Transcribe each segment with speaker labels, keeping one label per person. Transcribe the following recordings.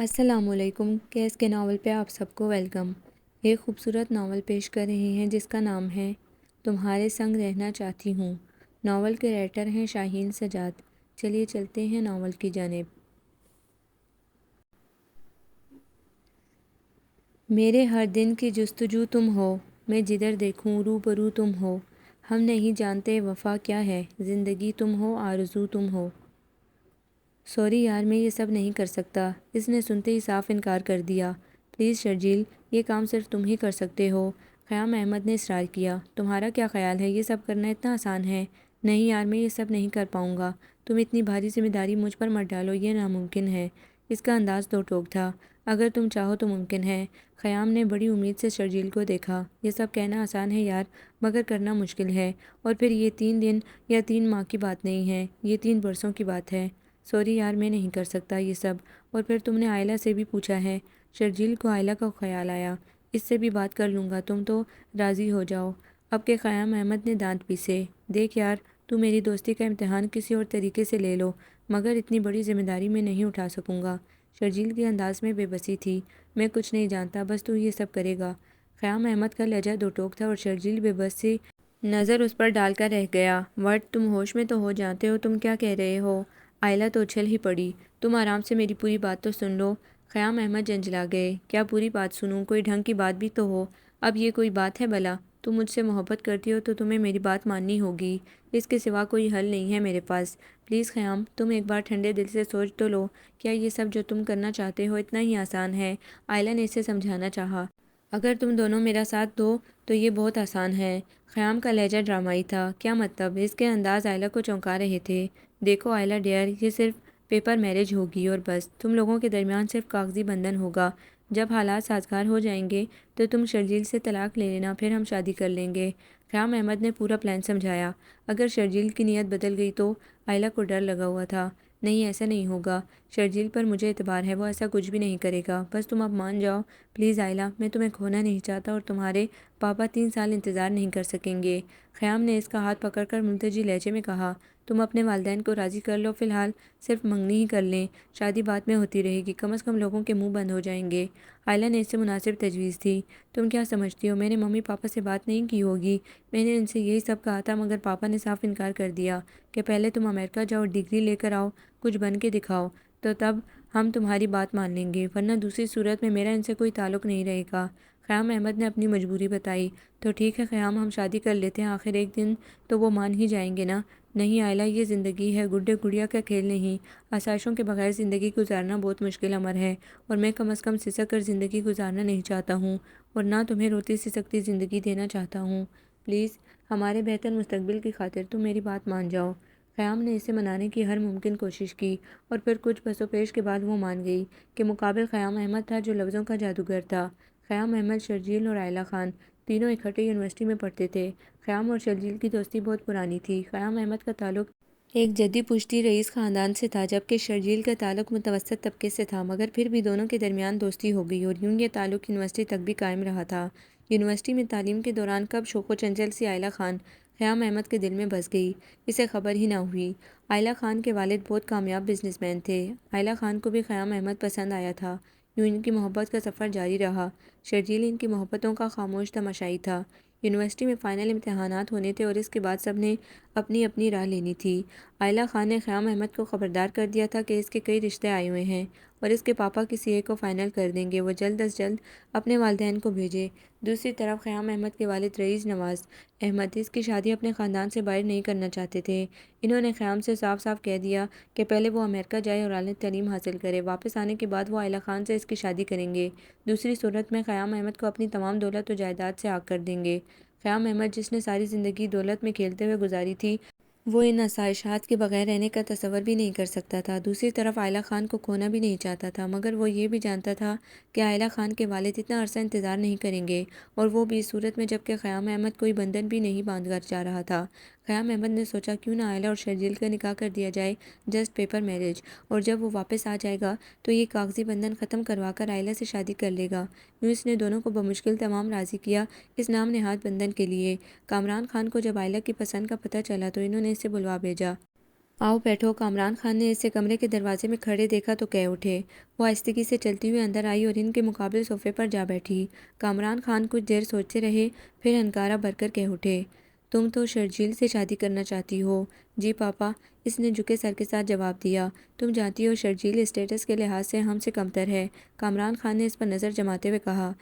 Speaker 1: السلام علیکم۔ کیس کے ناول پہ آپ سب کو ویلکم۔ ایک خوبصورت ناول پیش کر رہے ہیں جس کا نام ہے تمہارے سنگ رہنا چاہتی ہوں۔ ناول کے رائٹر ہیں شاہین سجاد۔ چلیے چلتے ہیں ناول کی جانب۔ میرے ہر دن کی جستجو تم ہو، میں جدھر دیکھوں روبرو تم ہو۔ ہم نہیں جانتے وفا کیا ہے، زندگی تم ہو آرزو تم ہو۔ سوری یار، میں یہ سب نہیں کر سکتا۔ اس نے سنتے ہی صاف انکار کر دیا۔ پلیز شرجیل، یہ کام صرف تم ہی کر سکتے ہو۔ قیام احمد نے اصرار کیا۔ تمہارا کیا خیال ہے یہ سب کرنا اتنا آسان ہے؟ نہیں یار، میں یہ سب نہیں کر پاؤں گا۔ تم اتنی بھاری ذمہ داری مجھ پر مت ڈالو، یہ ناممکن ہے۔ اس کا انداز دو ٹوک تھا۔ اگر تم چاہو تو ممکن ہے۔ قیام نے بڑی امید سے شرجیل کو دیکھا۔ یہ سب کہنا آسان ہے یار، مگر کرنا مشکل ہے۔ اور پھر یہ 3 دن یا 3 ماہ کی بات نہیں ہے، یہ 3 برسوں کی بات ہے۔ سوری یار، میں نہیں کر سکتا یہ سب۔ اور پھر تم نے آئلہ سے بھی پوچھا ہے؟ شرجیل کو آئلہ کا خیال آیا۔ اس سے بھی بات کر لوں گا، تم تو راضی ہو جاؤ۔ اب کہ قیام احمد نے دانت پیسے۔ دیکھ یار، تو میری دوستی کا امتحان کسی اور طریقے سے لے لو، مگر اتنی بڑی ذمہ داری میں نہیں اٹھا سکوں گا۔ شرجیل کے انداز میں بے بسی تھی۔ میں کچھ نہیں جانتا، بس تو یہ سب کرے گا۔ قیام احمد کا لہجہ دو ٹوک تھا اور شرجیل بے بس سی نظر اس پر ڈال کر رہ گیا۔ وٹ، تم ہوش میں تو ہو جانتے ہو تم کیا کہہ رہے ہو؟ آئلہ تو اچھل ہی پڑی۔ تم آرام سے میری پوری بات تو سن لو۔ قیام احمد جھنجھلا گئے۔ کیا پوری بات سنوں؟ کوئی ڈھنگ کی بات بھی تو ہو۔ اب یہ کوئی بات ہے بھلا؟ تم مجھ سے محبت کرتی ہو تو تمہیں میری بات ماننی ہوگی۔ اس کے سوا کوئی حل نہیں ہے میرے پاس۔ پلیز قیام، تم ایک بار ٹھنڈے دل سے سوچ تو لو۔ کیا یہ سب جو تم کرنا چاہتے ہو اتنا ہی آسان ہے؟ آئلہ نے اسے سمجھانا چاہا۔ اگر تم دونوں میرا ساتھ دو تو یہ بہت آسان ہے۔ قیام کا لہجہ ڈرامائی تھا۔ کیا مطلب؟ اس کے انداز آئلہ کو چونکا رہے تھے۔ دیکھو آئلہ ڈیئر، یہ صرف پیپر میرج ہوگی اور بس۔ تم لوگوں کے درمیان صرف کاغذی بندھن ہوگا۔ جب حالات سازگار ہو جائیں گے تو تم شرجیل سے طلاق لے لینا، پھر ہم شادی کر لیں گے۔ قیام احمد نے پورا پلان سمجھایا۔ اگر شرجیل کی نیت بدل گئی تو؟ آئلہ کو ڈر لگا ہوا تھا۔ نہیں، ایسا نہیں ہوگا۔ شرجیل پر مجھے اعتبار ہے، وہ ایسا کچھ بھی نہیں کرے گا۔ بس تم اب مان جاؤ پلیز آئلہ، میں تمہیں کھونا نہیں چاہتا اور تمہارے پاپا 3 سال انتظار نہیں کر سکیں گے۔ قیام نے اس کا ہاتھ پکڑ کر ملتجی لہجے میں کہا۔ تم اپنے والدین کو راضی کر لو، فی الحال صرف منگنی ہی کر لیں، شادی بعد میں ہوتی رہے گی، کم از کم لوگوں کے منہ بند ہو جائیں گے۔ آئلہ نے اس سے مناسب تجویز دی۔ تم کیا سمجھتی ہو میں نے ممی پاپا سے بات نہیں کی ہوگی؟ میں نے ان سے یہی سب کہا تھا، مگر پاپا نے صاف انکار کر دیا کہ پہلے تم امریکہ جاؤ، ڈگری لے کر آؤ، کچھ بن کے دکھاؤ، تو تب ہم تمہاری بات مان لیں گے، ورنہ دوسری صورت میں میرا ان سے کوئی تعلق نہیں رہے گا۔ قیام احمد نے اپنی مجبوری بتائی۔ تو ٹھیک ہے قیام، ہم شادی کر لیتے ہیں، آخر ایک دن تو وہ مان ہی جائیں گے نا۔ نہیں آئلہ، یہ زندگی ہے، گڈے گڑیا کا کھیل نہیں۔ آسائشوں کے بغیر زندگی گزارنا بہت مشکل امر ہے، اور میں کم از کم سسک کر زندگی گزارنا نہیں چاہتا ہوں، اور نہ تمہیں روتی سسکتی زندگی دینا چاہتا ہوں۔ پلیز، ہمارے بہتر مستقبل کی خاطر تم میری بات مان جاؤ۔ قیام نے اسے منانے کی ہر ممکن کوشش کی، اور پھر کچھ پس و پیش کے بعد وہ مان گئی کہ مقابل قیام احمد تھا جو لفظوں کا جادوگر تھا۔ قیام احمد، شرجیل اور آئلہ خان تینوں اکٹھے یونیورسٹی میں پڑھتے تھے۔ قیام اور شرجیل کی دوستی بہت پرانی تھی۔ قیام احمد کا تعلق ایک جدی پشتی رئیس خاندان سے تھا، جبکہ شرجیل کا تعلق متوسط طبقے سے تھا، مگر پھر بھی دونوں کے درمیان دوستی ہو گئی، اور یوں یہ تعلق یونیورسٹی تک بھی قائم رہا تھا۔ یونیورسٹی میں تعلیم کے دوران کب شوق و چنچل سی آئلہ خان قیام احمد کے دل میں بس گئی، اسے خبر ہی نہ ہوئی۔ آئلہ خان کے والد بہت کامیاب بزنس مین تھے۔ آئلہ خان کو بھی قیام احمد پسند آیا تھا۔ یوں ان کی محبت کا سفر جاری رہا۔ شرجیل ان کی محبتوں کا خاموش تماشائی تھا۔ یونیورسٹی میں فائنل امتحانات ہونے تھے اور اس کے بعد سب نے اپنی اپنی راہ لینی تھی۔ آئلہ خان نے قیام احمد کو خبردار کر دیا تھا کہ اس کے کئی رشتے آئے ہوئے ہیں، اور اس کے پاپا کسی ایک کو فائنل کر دیں گے، وہ جلد از جلد اپنے والدین کو بھیجے۔ دوسری طرف قیام احمد کے والد رئیس نواز احمد اس کی شادی اپنے خاندان سے باہر نہیں کرنا چاہتے تھے۔ انہوں نے قیام سے صاف صاف کہہ دیا کہ پہلے وہ امریکہ جائے اور اعلیٰ تعلیم حاصل کرے، واپس آنے کے بعد وہ آئلہ خان سے اس کی شادی کریں گے، دوسری صورت میں قیام احمد کو اپنی تمام دولت و جائیداد سے آگ کر دیں گے۔ قیام احمد، جس نے ساری زندگی دولت میں کھیلتے ہوئے گزاری تھی، وہ ان آسائشات کے بغیر رہنے کا تصور بھی نہیں کر سکتا تھا۔ دوسری طرف آئلہ خان کو کھونا بھی نہیں چاہتا تھا، مگر وہ یہ بھی جانتا تھا کہ آئلہ خان کے والد اتنا عرصہ انتظار نہیں کریں گے، اور وہ بھی اس صورت میں جب کہ قیام احمد کوئی بندھن بھی نہیں باندھ کر جا رہا تھا۔ قیام احمد نے سوچا کیوں نہ آئلہ اور شرجیل کا نکاح کر دیا جائے، جسٹ پیپر میرج، اور جب وہ واپس آ جائے گا تو یہ کاغذی بندھن ختم کروا کر آئلہ سے شادی کر لے گا۔ یوں اس نے دونوں کو بمشکل تمام راضی کیا اس نام نہاد بندھن کے لیے۔ کامران خان کو جب آئلہ کی پسند کا پتہ چلا تو انہوں نے اسے بلوا بھیجا۔ آؤ بیٹھو۔ کامران خان نے اسے کمرے کے دروازے میں کھڑے دیکھا تو کہہ اٹھے۔ وہ آہستگی سے چلتی ہوئی اندر آئی اور ان کے مقابل صوفے پر جا بیٹھی۔ کامران خان کچھ دیر سوچتے رہے، پھر ہنکارا بھر کر کہہ اٹھے، تم تو شرجیل سے شادی کرنا چاہتی ہو؟ جی پاپا، اس نے جھکے سر کے ساتھ جواب دیا۔ تم جانتی ہو شرجیل اسٹیٹس کے لحاظ سے ہم سے کمتر ہے؟ کامران خان نے اس پر نظر جماتے ہوئے کہا۔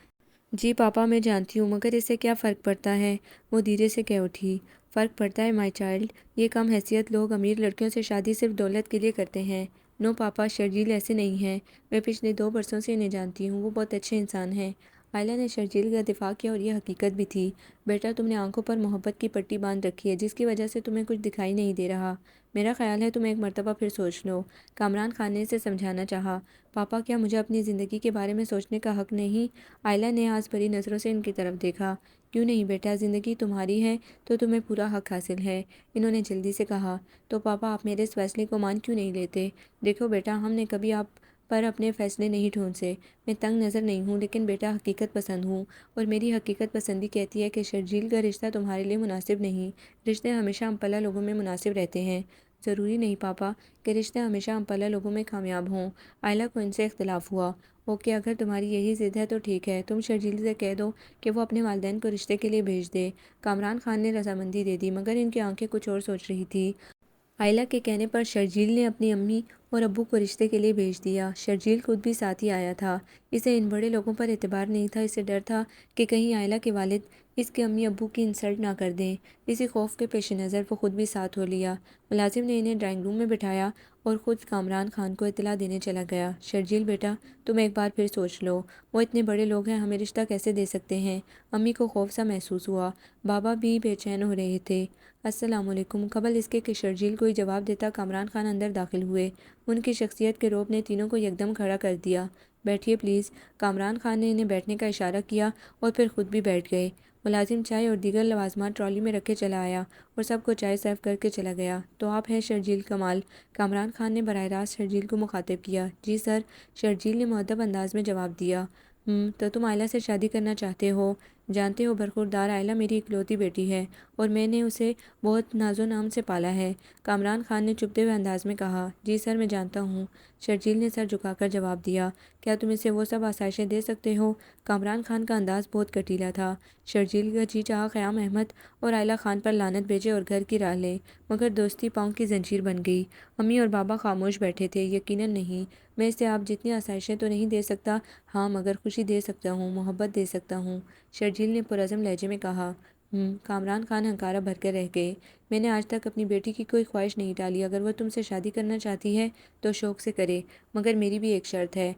Speaker 1: جی پاپا میں جانتی ہوں، مگر اس سے کیا فرق پڑتا ہے؟ وہ دھیرے سے کہہ اٹھی۔ فرق پڑتا ہے مائی چائلڈ، یہ کم حیثیت لوگ امیر لڑکیوں سے شادی صرف دولت کے لیے کرتے ہیں۔ نو پاپا، شرجیل ایسے نہیں ہے، میں پچھلے 2 برسوں سے انہیں جانتی ہوں، وہ بہت اچھے انسان ہیں۔ آئلہ نے شرجیل کا دفاع کیا اور یہ حقیقت بھی تھی۔ بیٹا، تم نے آنکھوں پر محبت کی پٹی باندھ رکھی ہے جس کی وجہ سے تمہیں کچھ دکھائی نہیں دے رہا۔ میرا خیال ہے تم ایک مرتبہ پھر سوچ لو۔ کامران خان نے اسے سمجھانا چاہا۔ پاپا، کیا مجھے اپنی زندگی کے بارے میں سوچنے کا حق نہیں؟ آئلہ نے آس بھری نظروں سے ان کی طرف دیکھا۔ کیوں نہیں بیٹا، زندگی تمہاری ہے تو تمہیں پورا حق حاصل ہے، انہوں نے جلدی سے کہا۔ تو پاپا، آپ میرے اس فیصلے کو مان کیوں نہیں لیتے؟ دیکھو بیٹا، ہم نے کبھی آپ پر اپنے فیصلے نہیں ٹھونسے۔ میں تنگ نظر نہیں ہوں، لیکن بیٹا حقیقت پسند ہوں، اور میری حقیقت پسندی کہتی ہے کہ شرجیل کا رشتہ تمہارے لیے مناسب نہیں۔ رشتے ہمیشہ ہم پلہ لوگوں میں مناسب رہتے ہیں۔ ضروری نہیں پاپا کہ رشتے ہمیشہ ہم پلہ لوگوں میں کامیاب ہوں۔ آئلہ کو ان سے اختلاف ہوا۔ اوکے، اگر تمہاری یہی ضد ہے تو ٹھیک ہے، تم شرجیل سے کہہ دو کہ وہ اپنے والدین کو رشتے کے لیے بھیج دے۔ کامران خان نے رضامندی دے دی، مگر ان کی آنکھیں کچھ اور سوچ رہی تھی۔ آئلہ کے کہنے پر شرجیل نے اپنی امی اور ابو کو رشتے کے لیے بھیج دیا۔ شرجیل خود بھی ساتھ ہی آیا تھا۔ اسے ان بڑے لوگوں پر اعتبار نہیں تھا، اسے ڈر تھا کہ کہیں آئلہ کے والد اس کے امی ابو کی انسلٹ نہ کر دیں۔ اسی خوف کے پیش نظر وہ خود بھی ساتھ ہو لیا۔ ملازم نے انہیں ڈرائنگ روم میں بٹھایا اور خود کامران خان کو اطلاع دینے چلا گیا۔ شرجیل بیٹا، تم ایک بار پھر سوچ لو، وہ اتنے بڑے لوگ ہیں، ہمیں رشتہ کیسے دے سکتے ہیں؟ امی کو خوف سا محسوس ہوا، بابا بھی بے چین ہو رہے تھے۔ السلام علیکم۔ قبل اس کے کہ شرجیل کوئی جواب دیتا، کامران خان اندر داخل ہوئے۔ ان کی شخصیت کے رعب نے تینوں کو یکدم کھڑا کر دیا۔ بیٹھیے پلیز۔ کامران خان نے انہیں بیٹھنے کا اشارہ کیا اور پھر خود بھی بیٹھ گئے۔ ملازم چائے اور دیگر لوازمات ٹرالی میں رکھے چلا آیا اور سب کو چائے سرو کر کے چلا گیا۔ تو آپ ہیں شرجیل کمال؟ کامران خان نے براہ راست شرجیل کو مخاطب کیا۔ جی سر، شرجیل نے مؤدب انداز میں جواب دیا۔ تو تم آئلہ سے شادی کرنا چاہتے ہو؟ جانتے ہو برخوردار آئلہ میری اکلوتی بیٹی ہے اور میں نے اسے بہت ناز و نام سے پالا ہے، کامران خان نے چبھتے ہوئے انداز میں کہا۔ جی سر، میں جانتا ہوں، شرجیل نے سر جھکا کر جواب دیا۔ کیا تم اسے وہ سب آسائشیں دے سکتے ہو؟ کامران خان کا انداز بہت کٹیلا تھا۔ شرجیل کا جی چاہا قیام احمد اور آئلہ خان پر لعنت بھیجے اور گھر کی راہ لے، مگر دوستی پاؤں کی زنجیر بن گئی۔ امی اور بابا خاموش بیٹھے تھے۔ یقیناً نہیں، میں اسے آپ جتنی آسائشیں تو نہیں دے سکتا، ہاں مگر خوشی دے سکتا ہوں، محبت دے سکتا ہوں، شرجیل نے پرعزم لہجے میں کہا۔ کامران خان ہنکارا بھر کر رہ گئے۔ میں نے آج تک اپنی بیٹی کی کوئی خواہش نہیں ٹالی، اگر وہ تم سے شادی کرنا چاہتی ہے تو شوق سے کرے، مگر میری بھی ایک شرط ہے۔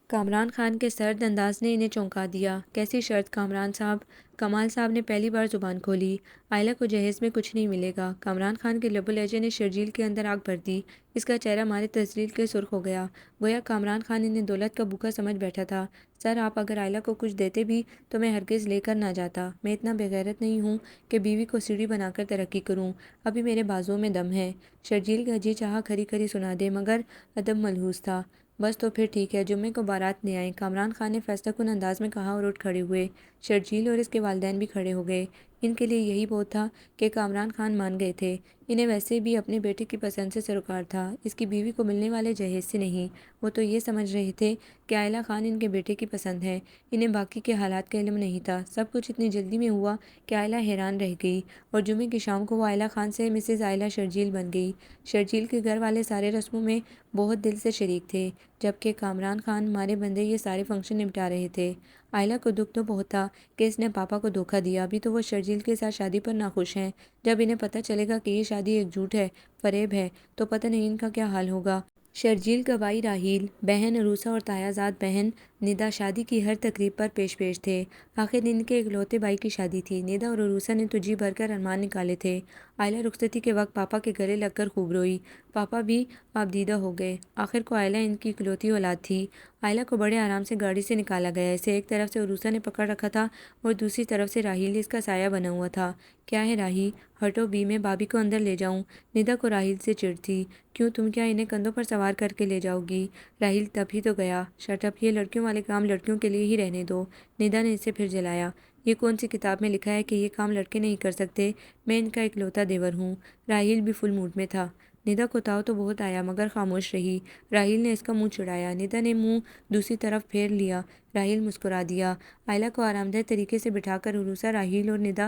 Speaker 1: کامران خان کے سرد انداز نے انہیں چونکا دیا۔ کیسی شرط کامران صاحب؟ کمال صاحب نے پہلی بار زبان کھولی۔ آئلہ کو جہیز میں کچھ نہیں ملے گا۔ کامران خان کے لب و لہجے نے شرجیل کے اندر آگ بھر دی۔ اس کا چہرہ مارے تذلیل کے سرخ ہو گیا، گویا کامران خان انہیں دولت کا بھوکا سمجھ بیٹھا تھا۔ سر، آپ اگر آئلہ کو کچھ دیتے بھی تو میں ہرگز لے کر نہ جاتا۔ میں اتنا بے غیرت نہیں ہوں کہ بیوی کو سیڑھی بنا کر ترقی کروں، ابھی میرے بازوؤں میں دم ہے۔ شرجیل کا جی چاہا کھری کھری سنا دے، مگر ادب ملحوظ تھا۔ بس تو پھر ٹھیک ہے، جمعے کو بارات لے آئیں، کامران خان نے فیصلہ کن انداز میں کہا اور اٹھ کھڑے ہوئے۔ شرجیل اور اس کے والدین بھی کھڑے ہو گئے۔ ان کے لیے یہی بہت تھا کہ کامران خان مان گئے تھے۔ انہیں ویسے بھی اپنے بیٹے کی پسند سے سروکار تھا، اس کی بیوی کو ملنے والے جہیز سے نہیں۔ وہ تو یہ سمجھ رہے تھے کہ آئلہ خان ان کے بیٹے کی پسند ہے، انہیں باقی کے حالات کا علم نہیں تھا۔ سب کچھ اتنی جلدی میں ہوا کہ آئلہ حیران رہ گئی، اور جمعے کی شام کو وہ آئلہ خان سے مسز آئلہ شرجیل بن گئی۔ شرجیل کے گھر والے سارے رسموں میں بہت دل سے شریک تھے، جبکہ کامران خان مارے بندے یہ سارے فنکشن نپٹا رہے تھے۔ آئلہ کو دکھ تو بہت تھا کہ اس نے پاپا کو دھوکہ دیا، ابھی تو وہ شرجیل کے ساتھ شادی پر ناخوش ہیں۔ جب انہیں پتہ چلے گا کہ یہ شادی ایک جھوٹ ہے، فریب ہے، تو پتہ نہیں ان کا کیا حال ہوگا۔ شرجیل کا بھائی راحیل، بہن عروسہ اور تایا زاد بہن ندا شادی کی ہر تقریب پر پیش تھے۔ آخر ان کے اکلوتے بھائی کی شادی تھی۔ ندا اور عروسہ نے تو جی بھر کر ارمان نکالے تھے۔ آئلہ رخصتی کے وقت پاپا کے گلے لگ کر خوب روئی۔ پاپا بھی آبدیدہ ہو گئے۔ آخر کو آئلہ ان کی اکلوتی اولاد تھی۔ آئلہ کو بڑے آرام سے گاڑی سے نکالا گیا، اسے ایک طرف سے عروسہ نے پکڑ رکھا تھا اور دوسری طرف سے راحیل اس کا سایہ بنا ہوا تھا۔ کیا ہے راہی؟ ہٹو بھی، میں بابی کو اندر لے جاؤں؟ ندا کو راحیل سے چڑ تھی۔ کیوں، تم کیا انہیں کندھوں پر سوار کر کے لے جاؤ گی؟ راحیل تب ہی تو گیا۔ شٹ اپ، یہ لڑکیوں والے کام لڑکیوں کے لیے ہی رہنے دو۔ ندا نے اسے پھر جلایا۔ یہ کون سی کتاب میں لکھا ہے کہ یہ کام لڑکے نہیں کر سکتے؟ میں ان کا اکلوتا دیور ہوں۔ راحیل بھی فل موڈ میں تھا۔ ندا کو تاؤ تو بہت آیا مگر خاموش رہی۔ راحیل نے اس کا منہ چڑھایا۔ ندا نے منہ دوسری طرف پھیر لیا۔ راحیل مسکرا دیا۔ آئلہ کو آرام دہ طریقے سے بٹھا کر عروسہ، راحیل اور ندا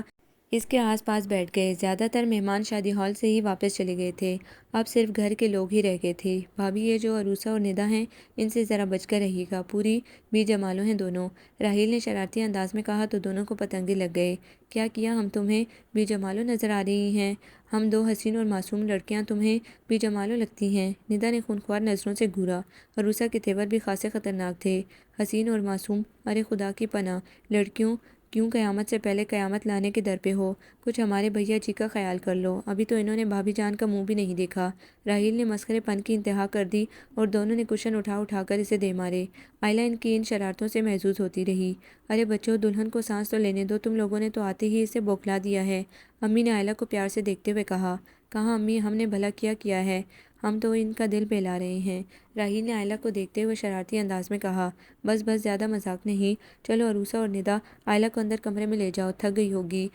Speaker 1: اس کے آس پاس بیٹھ گئے۔ زیادہ تر مہمان شادی ہال سے ہی واپس چلے گئے تھے، اب صرف گھر کے لوگ ہی رہ گئے تھے۔ بھابھی، یہ جو عروسہ اور ندا ہیں ان سے ذرا بچ کر رہیے گا، پوری بی جمالو ہیں دونوں۔ راحیل نے شرارتی انداز میں کہا تو دونوں کو پتنگے لگ گئے۔ کیا کیا؟ ہم تمہیں بی جمالو نظر آ رہی ہیں؟ ہم دو حسین اور معصوم لڑکیاں تمہیں بی جمالو لگتی ہیں؟ ندا نے خونخوار نظروں سے گھورا۔ عروسہ کے تیور بھی خاصے خطرناک تھے۔ حسین اور معصوم؟ ارے خدا کی پناہ، لڑکیوں کیوں قیامت سے پہلے قیامت لانے کے در پہ ہو؟ کچھ ہمارے بھیا جی کا خیال کر لو، ابھی تو انہوں نے بھابھی جان کا منہ بھی نہیں دیکھا۔ راحیل نے مسخرے پن کی انتہا کر دی اور دونوں نے کشن اٹھا کر اسے دے مارے۔ آئلہ ان کی ان شرارتوں سے محظوظ ہوتی رہی۔ ارے بچوں، دلہن کو سانس تو لینے دو، تم لوگوں نے تو آتے ہی اسے بوکھلا دیا ہے، امی نے آئلہ کو پیار سے دیکھتے ہوئے کہا۔ کہاں امی، ہم نے بھلا کیا ہے، ہم تو ان کا دل بہلا رہے ہیں، راحیل نے آئلہ کو دیکھتے ہوئے شرارتی انداز میں کہا۔ بس بس، زیادہ مذاق نہیں، چلو عروسہ اور ندا آئلہ کو اندر کمرے میں لے جاؤ، تھک گئی ہوگی،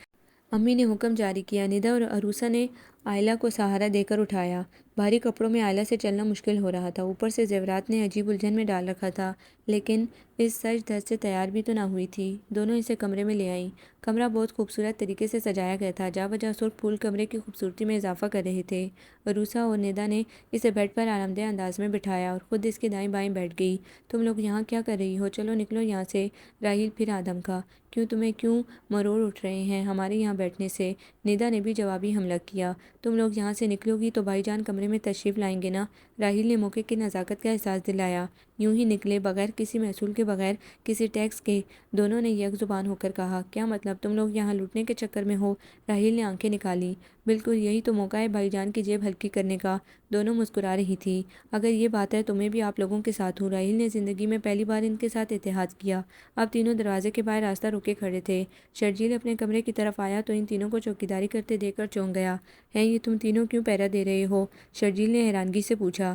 Speaker 1: امی نے حکم جاری کیا۔ ندا اور عروسہ نے آئلہ کو سہارا دے کر اٹھایا۔ بھاری کپڑوں میں آئلہ سے چلنا مشکل ہو رہا تھا، اوپر سے زیورات نے عجیب الجھن میں ڈال رکھا تھا، لیکن اس سج دھج سے تیار بھی تو نہ ہوئی تھی۔ دونوں اسے کمرے میں لے آئیں۔ کمرہ بہت خوبصورت طریقے سے سجایا گیا تھا، جا بجا سرخ پھول کمرے کی خوبصورتی میں اضافہ کر رہے تھے۔ عروسہ اور ندا نے اسے بیڈ پر آرام دہ انداز میں بٹھایا اور خود اس کے دائیں بائیں بیٹھ گئی۔ تم لوگ یہاں کیا کر رہی ہو؟ چلو نکلو یہاں سے، راحیل پھر آدم کا۔ تمہیں کیوں مروڑ اٹھ رہے ہیں ہمارے یہاں بیٹھنے سے؟ ندا نے بھی جوابی حملہ کیا۔ تم لوگ یہاں سے نکلو گی تو بھائی جان کمرے میں تشریف لائیں گے نا، راحیل نے موقع کی نزاکت کا احساس دلایا۔ یوں ہی نکلے، بغیر کسی محصول کے، بغیر کسی ٹیکس کے، دونوں نے یک زبان ہو کر کہا۔ کیا مطلب؟ تم لوگ یہاں لوٹنے کے چکر میں ہو؟ راحیل نے آنکھیں نکالی۔ بالکل، یہی تو موقع ہے بھائی جان کی جیب ہلکی کرنے کا، دونوں مسکرا رہی تھی۔ اگر یہ بات ہے تو میں بھی آپ لوگوں کے ساتھ ہوں، راحیل نے زندگی میں پہلی بار ان کے ساتھ اتحاد کیا۔ اب تینوں دروازے کے باہر راستہ روکے کھڑے تھے۔ شرجیل اپنے کمرے کی طرف آیا تو ان تینوں کو چوکیداری کرتے دیکھ کر چونک گیا۔ ہیں یہ تم تینوں کیوں پہرا دے رہے ہو؟ شرجیل نے حیرانگی سے پوچھا۔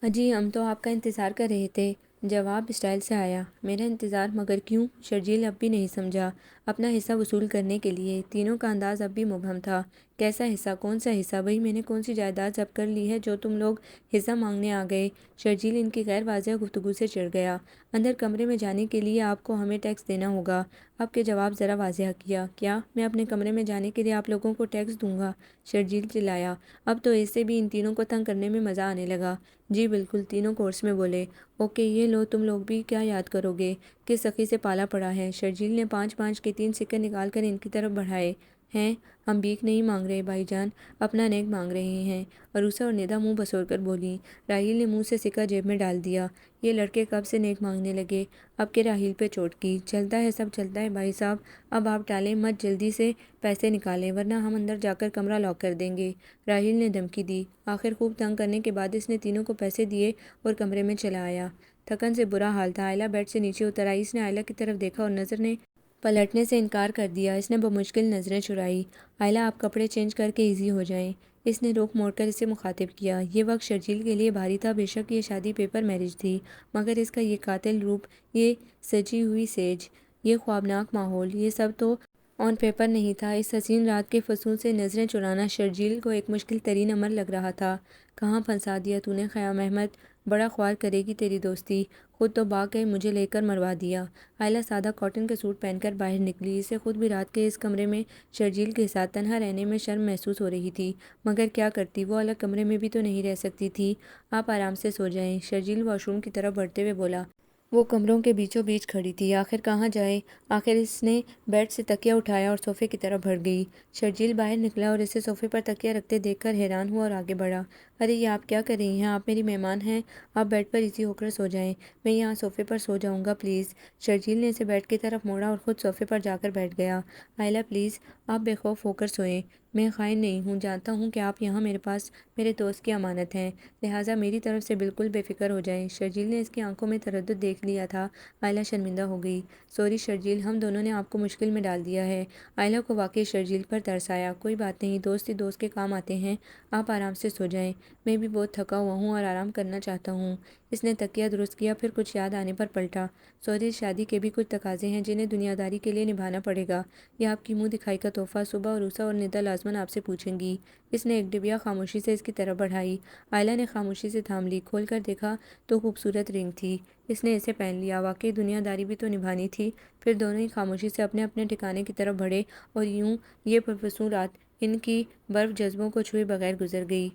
Speaker 1: اجی ہم تو آپ کا انتظار کر رہے تھے، جواب اسٹائل سے آیا۔ میرا انتظار؟ مگر کیوں؟ شرجیل اب بھی نہیں سمجھا۔ اپنا حصہ وصول کرنے کے لیے۔ تینوں کا انداز اب بھی مبہم تھا۔ کیسا حصہ؟ کون سا حصہ؟ وہی میں نے کون سی جائیداد ضبط کر لی ہے جو تم لوگ حصہ مانگنے آ گئے؟ شرجیل ان کی غیر واضح گفتگو سے چڑ گیا۔ اندر کمرے میں جانے کے لیے آپ کو ہمیں ٹیکس دینا ہوگا۔ اب کے جواب ذرا واضح کیا۔ کیا میں اپنے کمرے میں جانے کے لیے آپ لوگوں کو ٹیکس دوں گا؟ شرجیل چلایا۔ اب تو اس سے بھی ان تینوں کو تنگ کرنے میں مزہ آنے لگا۔ جی بالکل، تینوں کورس میں بولے۔ اوکے، یہ لو، تم لوگ بھی کیا یاد کرو گے؟ کس سخی سے پالا پڑا ہے؟ شرجیل نے 5 کے 3 سکے نکال کر ان کی طرف بڑھائے۔ ہیں، ہم بھیک نہیں مانگ رہے بھائی جان، اپنا نیک مانگ رہے ہیں، عروسہ اور ندا منہ بسور کر بولی۔ راحیل نے منہ سے سکہ جیب میں ڈال دیا۔ یہ لڑکے کب سے نیک مانگنے لگے؟ اب کے راحیل پہ چوٹ کی۔ چلتا ہے، سب چلتا ہے بھائی صاحب، اب آپ ٹالیں مت، جلدی سے پیسے نکالیں ورنہ ہم اندر جا کر کمرہ لاک کر دیں گے، راحیل نے دھمکی دی۔ آخر خوب تنگ کرنے کے بعد اس نے تینوں کو پیسے دیے اور کمرے میں چلا آیا۔ تھکن سے برا حال تھا۔ آئلہ بیڈ سے نیچے اتر آئی۔ اس نے آئلہ کی طرف دیکھا اور نظر نے پلٹنے سے انکار کر دیا۔ اس نے بمشکل نظریں چرائی۔ آئلہ آپ کپڑے چینج کر کے ایزی ہو جائیں، اس نے رخ موڑ کر اسے مخاطب کیا۔ یہ وقت شرجیل کے لیے بھاری تھا، بے شک یہ شادی پیپر میرج تھی، مگر اس کا یہ قاتل روپ، یہ سجی ہوئی سیج، یہ خوابناک ماحول، یہ سب تو آن پیپر نہیں تھا۔ اس حسین رات کے فسون سے نظریں چرانا شرجیل کو ایک مشکل ترین عمل لگ رہا تھا۔ کہاں پھنسا دیا تو نے خیام احمد، بڑا خوار کرے گی تیری دوستی، خود تو بھاگ گئے، مجھے لے کر مروا دیا۔ آئلہ سادہ کاٹن کے سوٹ پہن کر باہر نکلی۔ اسے خود بھی رات کے اس کمرے میں شرجیل کے ساتھ تنہا رہنے میں شرم محسوس ہو رہی تھی، مگر کیا کرتی، وہ الگ کمرے میں بھی تو نہیں رہ سکتی تھی۔ آپ آرام سے سو جائیں، شرجیل واش روم کی طرف بڑھتے ہوئے بولا۔ وہ کمروں کے بیچوں بیچ کھڑی تھی، آخر کہاں جائے؟ آخر اس نے بیڈ سے تکیہ اٹھایا اور صوفے کی طرف بڑھ گئی۔ شرجیل باہر نکلا اور اسے صوفے پر تکیہ رکھتے دیکھ کر حیران ہوا اور آگے بڑھا۔ ارے یہ آپ کیا کر رہی ہیں؟ آپ میری مہمان ہیں، آپ بیڈ پر ایزی ہو کر سو جائیں، میں یہاں صوفے پر سو جاؤں گا پلیز۔ شرجیل نے اسے بیڈ کی طرف موڑا اور خود صوفے پر جا کر بیٹھ گیا۔ آئلہ پلیز، آپ بے خوف ہو کر سوئیں، میں خائن نہیں ہوں، جانتا ہوں کہ آپ یہاں میرے پاس میرے دوست کی امانت ہیں، لہٰذا میری طرف سے بالکل بے فکر ہو جائیں۔ شرجیل نے اس کی آنکھوں میں تردد دیکھ لیا تھا۔ آئلہ شرمندہ ہو گئی۔ سوری شرجیل، ہم دونوں نے آپ کو مشکل میں ڈال دیا ہے۔ آئلہ کو واقعی شرجیل پر ترس آیا۔ کوئی بات نہیں، دوست ہی دوست کے کام آتے ہیں، آپ آرام سے سو جائیں۔ میں بھی بہت تھکا ہوا ہوں اور آرام کرنا چاہتا ہوں۔ اس نے تکیہ درست کیا، پھر کچھ یاد آنے پر پلٹا۔ سوری، شادی کے بھی کچھ تقاضے ہیں جنہیں دنیا داری کے لیے نبھانا پڑے گا۔ یہ آپ کی منہ دکھائی کا تحفہ۔ صبح عروسہ اور ندا لازماً آپ سے پوچھیں گی۔ اس نے ایک ڈبیا خاموشی سے اس کی طرف بڑھائی۔ آئلہ نے خاموشی سے تھام لی۔ کھول کر دیکھا تو خوبصورت رنگ تھی۔ اس نے اسے پہن لیا۔ واقعی دنیا داری بھی تو نبھانی تھی۔ پھر دونوں ہی خاموشی سے اپنے اپنے ٹھکانے کی طرف بڑھے اور یوں یہ پرفسوں رات ان کی برف جذبوں کو چھوئے بغیر گزر گئی۔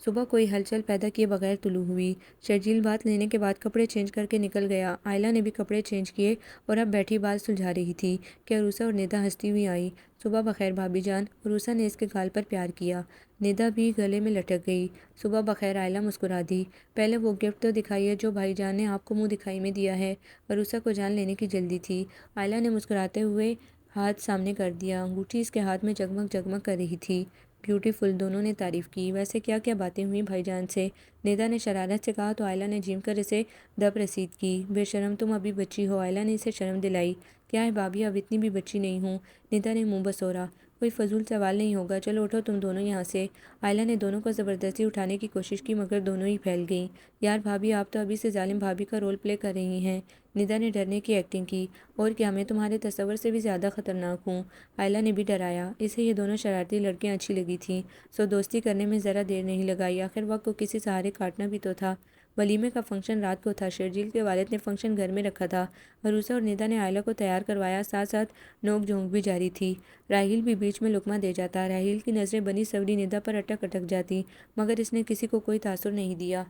Speaker 1: صبح کوئی ہلچل پیدا کیے بغیر طلوع ہوئی۔ شرجیل بات لینے کے بعد کپڑے چینج کر کے نکل گیا۔ آئلہ نے بھی کپڑے چینج کیے اور اب بیٹھی بال سلجھا رہی تھی کہ عروسہ اور ندا ہنستی ہوئی آئی۔ صبح بخیر بھابی جان، عروسہ نے اس کے گال پر پیار کیا۔ ندا بھی گلے میں لٹک گئی۔ صبح بخیر، آئلہ مسکرا دی۔ پہلے وہ گفٹ تو دکھائیے جو بھائی جان نے آپ کو منہ دکھائی میں دیا ہے۔ عروسہ کو جان لینے کی جلدی تھی۔ آئلہ نے مسکراتے ہوئے ہاتھ سامنے کر دیا۔ انگوٹھی اس کے ہاتھ میں جگمگ جگمگ کر رہی تھی۔ بیوٹیفل، دونوں نے تعریف کی۔ ویسے کیا کیا باتیں ہوئیں بھائی جان سے؟ ندا نے شرارت سے کہا تو آئلہ نے جھیم کر اسے دب رسید کی۔ بے شرم، تم ابھی بچی ہو۔ آئلہ نے اسے شرم دلائی۔ کیا ہے بھابھی، اب اتنی بھی بچی نہیں ہوں۔ ندا نے منہ بسورا۔ کوئی فضول سوال نہیں ہوگا، چلو اٹھو تم دونوں یہاں سے۔ آئلہ نے دونوں کو زبردستی اٹھانے کی کوشش کی مگر دونوں ہی پھیل گئیں۔ یار بھابھی، آپ تو ابھی سے ظالم بھابھی کا رول پلے کر رہی ہیں۔ ندا نے ڈرنے کی ایکٹنگ کی۔ اور کیا، میں تمہارے تصور سے بھی زیادہ خطرناک ہوں؟ آئلہ نے بھی ڈرایا۔ اسے یہ دونوں شرارتی لڑکیاں اچھی لگی تھیں، سو دوستی کرنے میں ذرا دیر نہیں لگائی۔ آخر وقت کو کسی سہارے کاٹنا بھی تو تھا۔ ولیمے کا فنکشن رات کو تھا۔ شرجیل کے والد نے فنکشن گھر میں رکھا تھا۔ عروسہ اور ندا نے آئلہ کو تیار کروایا، ساتھ ساتھ نوک جھونک بھی جاری تھی۔ راحیل بھی بیچ میں لقمہ دے جاتا۔ راحیل کی نظریں بنی سوری ندا پر اٹک اٹک جاتی مگر اس نے کسی کو کوئی تاثر نہیں دیا۔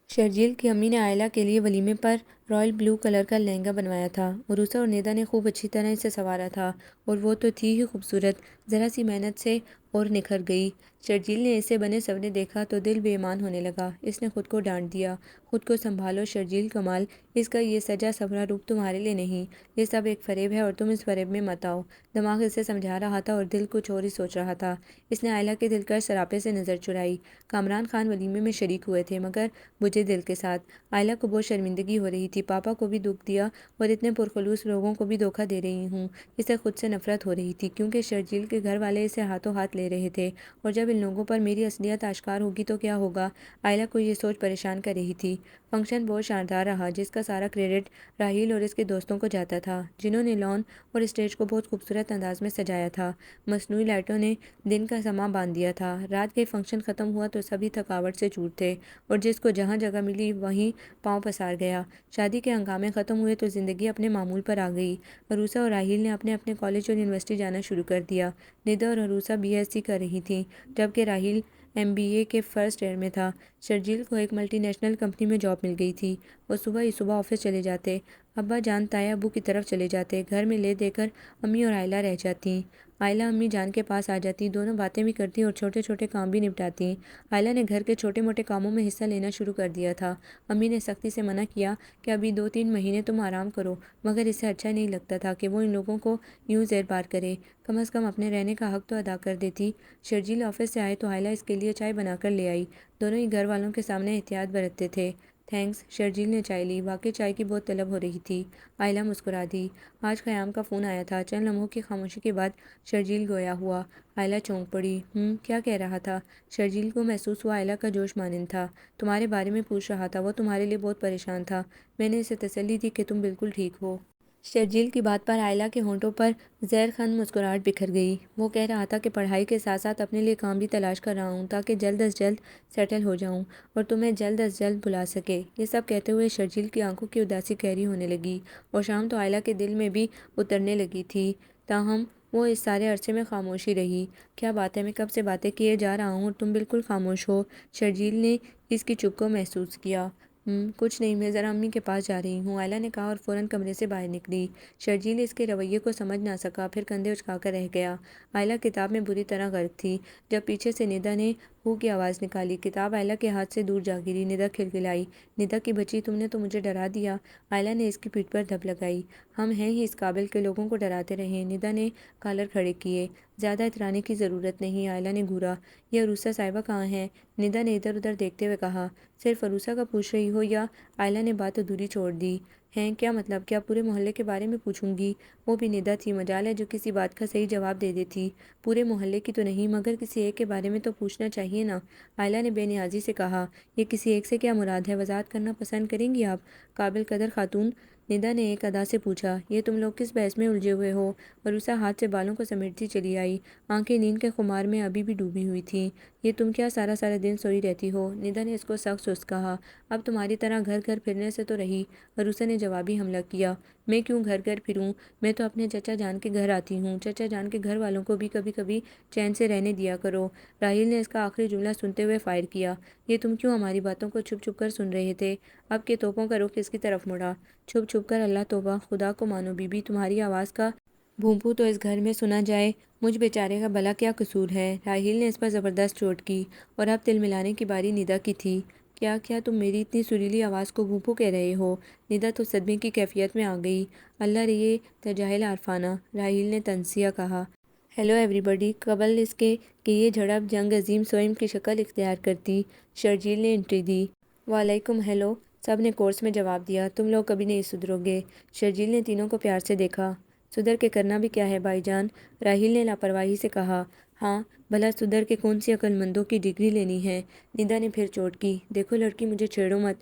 Speaker 1: شرجیل کی امی نے آئلہ کے لیے ولیمے پر رائل بلو کلر کا لہنگا بنوایا تھا۔ عروسہ اور ندا نے خوب اچھی طرح اسے سنوارا تھا اور وہ تو تھی ہی خوبصورت، ذرا سی محنت سے اور نکھر گئی۔ شرجیل نے اسے بنے سونے دیکھا تو دل بے ایمان ہونے لگا۔ اس نے خود کو ڈانٹ دیا۔ خود کو سنبھالو شرجیل کمال، اس کا یہ سجا سنورا روپ تمہارے لیے نہیں، یہ سب ایک فریب ہے اور تم اس فریب میں مت آؤ۔ دماغ اسے سمجھا رہا تھا اور دل کچھ اور ہی سوچ رہا تھا۔ اس نے آئلہ کے دلکش سراپے سے نظر چرائی۔ کامران خان ولیمے میں شریک ہوئے تھے مگر بجھے دل کے ساتھ۔ آئلہ کو بہت شرمندگی ہو رہی تھی، پاپا کو بھی دکھ دیا اور اتنے پرخلوص لوگوں کو بھی دھوکہ دے رہی ہوں۔ اسے خود سے نفرت ہو رہی تھی کیونکہ شرجیل کے گھر والے اسے ہاتھوں ہاتھ لے رہے تھے اور جب ان لوگوں پر میری اصلیت آشکار ہوگی تو کیا ہوگا؟ آئلہ کو یہ سوچ پریشان کر رہی تھی۔ فنکشن بہت شاندار رہا جس کا سارا کریڈٹ راحیل اور اس کے دوستوں کو جاتا تھا جنہوں نے لان اور اسٹیج کو بہت خوبصورت انداز میں سجایا تھا۔ مصنوعی لائٹوں نے دن کا سماں باندھ دیا تھا۔ رات کے فنکشن ختم ہوا تو سبھی تھکاوٹ سے چور تھے اور جس کو جہاں جگہ ملی وہیں پاؤں پسار گیا۔ شادی کے ہنگامے ختم ہوئے تو زندگی اپنے معمول پر آ گئی۔ عروسہ اور راحیل نے اپنے اپنے کالج اور یونیورسٹی جانا شروع کر دیا۔ ندا اور عروسہ بی ایس سی کر رہی تھیں جبکہ راحیل ایم بی اے کے فرسٹ ایئر میں تھا۔ شرجیل کو ایک ملٹی نیشنل کمپنی میں جاب مل گئی تھی۔ وہ صبح ہی صبح آفس چلے جاتے، ابا جان تایا ابو کی طرف چلے جاتے، گھر میں لے دے کر امی اور آئلہ رہ جاتیں۔ آئلہ امی جان کے پاس آ جاتی، دونوں باتیں بھی کرتی اور چھوٹے چھوٹے کام بھی نپٹاتی۔ آئلہ نے گھر کے چھوٹے موٹے کاموں میں حصہ لینا شروع کر دیا تھا۔ امی نے سختی سے منع کیا کہ ابھی 2-3 مہینے تم آرام کرو مگر اسے اچھا نہیں لگتا تھا کہ وہ ان لوگوں کو یوں زیر بار کرے، کم از کم اپنے رہنے کا حق تو ادا کر دیتی۔ شرجیل آفس سے آئے تو آئلہ اس کے لیے چائے بنا کر لے آئی۔ دونوں ہی گھر والوں کے سامنے احتیاط برتتے تھے۔ تھینکس، شرجیل نے چائے لی، واقعی چائے کی بہت طلب ہو رہی تھی۔ آئلہ مسکرا دی۔ آج قیام کا فون آیا تھا۔ چند لمحوں کی خاموشی کے بعد شرجیل گویا ہوا۔ آئلہ چونک پڑی۔ کیا کہہ رہا تھا؟ شرجیل کو محسوس ہوا آئلہ کا جوش مانند تھا۔ تمہارے بارے میں پوچھ رہا تھا، وہ تمہارے لیے بہت پریشان تھا۔ میں نے اسے تسلی دی کہ تم بالکل ٹھیک ہو۔ شرجیل کی بات پر آئلہ کے ہونٹوں پر زہر خند مسکراہٹ بکھر گئی۔ وہ کہہ رہا تھا کہ پڑھائی کے ساتھ ساتھ اپنے لیے کام بھی تلاش کر رہا ہوں تاکہ جلد از جلد سیٹل ہو جاؤں اور تمہیں جلد از جلد بلا سکے۔ یہ سب کہتے ہوئے شرجیل کی آنکھوں کی اداسی گہری ہونے لگی اور شام تو آئلہ کے دل میں بھی اترنے لگی تھی، تاہم وہ اس سارے عرصے میں خاموشی رہی۔ کیا بات ہے، میں کب سے باتیں کیے جا رہا ہوں اور تم بالکل خاموش ہو؟ شرجیل نے اس کی چپ کو محسوس کیا۔ کچھ نہیں، میں ذرا امی کے پاس جا رہی ہوں، آئلہ نے کہا اور فوراً کمرے سے باہر نکلی۔ شرجیل اس کے رویے کو سمجھ نہ سکا، پھر کندھے اچکا کر رہ گیا۔ آئلہ کتاب میں بری طرح غرق تھی جب پیچھے سے ندا نے ہو کی آواز نکالی۔ کتاب آئلہ کے ہاتھ سے دور جا گری۔ ندا کھلکھلائی۔ ندا کی بچی، تم نے تو مجھے ڈرا دیا۔ آئلہ نے اس کی پیٹھ پر دھپ لگائی۔ ہم ہیں ہی اس قابل کہ لوگوں کو ڈراتے رہیں۔ ندا نے کالر کھڑے کیے۔ زیادہ اترانے کی ضرورت نہیں، آئلہ نے گھورا۔ یہ عروسہ صاحبہ کہاں ہیں؟ ندا نے ادھر ادھر دیکھتے ہوئے کہا۔ صرف عروسہ کا پوچھ رہی ہو یا؟ آئلہ نے بات ادھوری چھوڑ دی۔ ہیں کیا مطلب؟ کیا پورے محلے کے بارے میں پوچھوں گی؟ وہ بھی ندا تھی، مجال ہے جو کسی بات کا صحیح جواب دے دیتی۔ پورے محلے کی تو نہیں، مگر کسی ایک کے بارے میں تو پوچھنا چاہیے نا، آئلہ نے بے نیازی سے کہا۔ یہ کسی ایک سے کیا مراد ہے؟ وضاحت کرنا پسند کریں گی آپ قابل قدر خاتون؟ ندا نے ایک ادا سے پوچھا۔ یہ تم لوگ کس بحث میں الجھے ہوئے ہو؟ عروسہ ہاتھ سے بالوں کو سمیٹتی چلی آئی، آنکھیں نیند کے خمار میں ابھی بھی ڈوبی ہوئی تھیں۔ یہ تم کیا سارا سارا دن سوئی رہتی ہو؟ ندا نے اس کو سخت سست کہا۔ اب تمہاری طرح گھر گھر پھرنے سے تو رہی، عروسہ نے جوابی حملہ کیا۔ میں کیوں گھر گھر پھروں؟ میں تو اپنے چچا جان کے گھر آتی ہوں، چچا جان کے گھر والوں کو بھی کبھی کبھی چین سے رہنے دیا کرو۔ راہیل نے اس کا آخری جملہ سنتے ہوئے فائر کیا۔ یہ تم کیوں ہماری باتوں کو چھپ چھپ کر سن رہے تھے؟ اب کے توپوں کا رخ کس کی طرف مڑا۔ چھپ چھپ کر؟ اللہ توبہ، خدا کو مانو بی بی، تمہاری آواز کا بھونپو تو اس گھر میں سنا جائے، مجھ بیچارے کا بھلا کیا قصور ہے؟ راہیل نے اس پر زبردست چوٹ کی، اور اب تل ملانے کی باری ندا کی تھی۔ کیا تم میری اتنی سریلی آواز کو بھونپو کہہ رہے ہو؟ ندا تو صدمے کی کیفیت میں آ گئی۔ اللہ رہے تجاہل عارفانہ، راہیل نے تنزیہ کہا۔ ہیلو ایوری بڈی، قبل اس کے کہ یہ جھڑپ جنگ عظیم سوئم کی شکل اختیار کرتی، شرجیل نے انٹری دی۔ وعلیکم ہیلو، سب نے کورس میں جواب دیا۔ تم لوگ کبھی نہیں سدھرو گے۔ شرجیل نے تینوں کو پیار سے دیکھا۔ سدھر کے کرنا بھی کیا ہے بھائی جان؟ راہیل نے لاپرواہی سے کہا۔ ہاں، بھلا سدھر کے کون سی عقل مندوں کی ڈگری لینی ہے؟ ندا نے پھر چوٹ کی۔ دیکھو لڑکی، مجھے چھیڑو مت،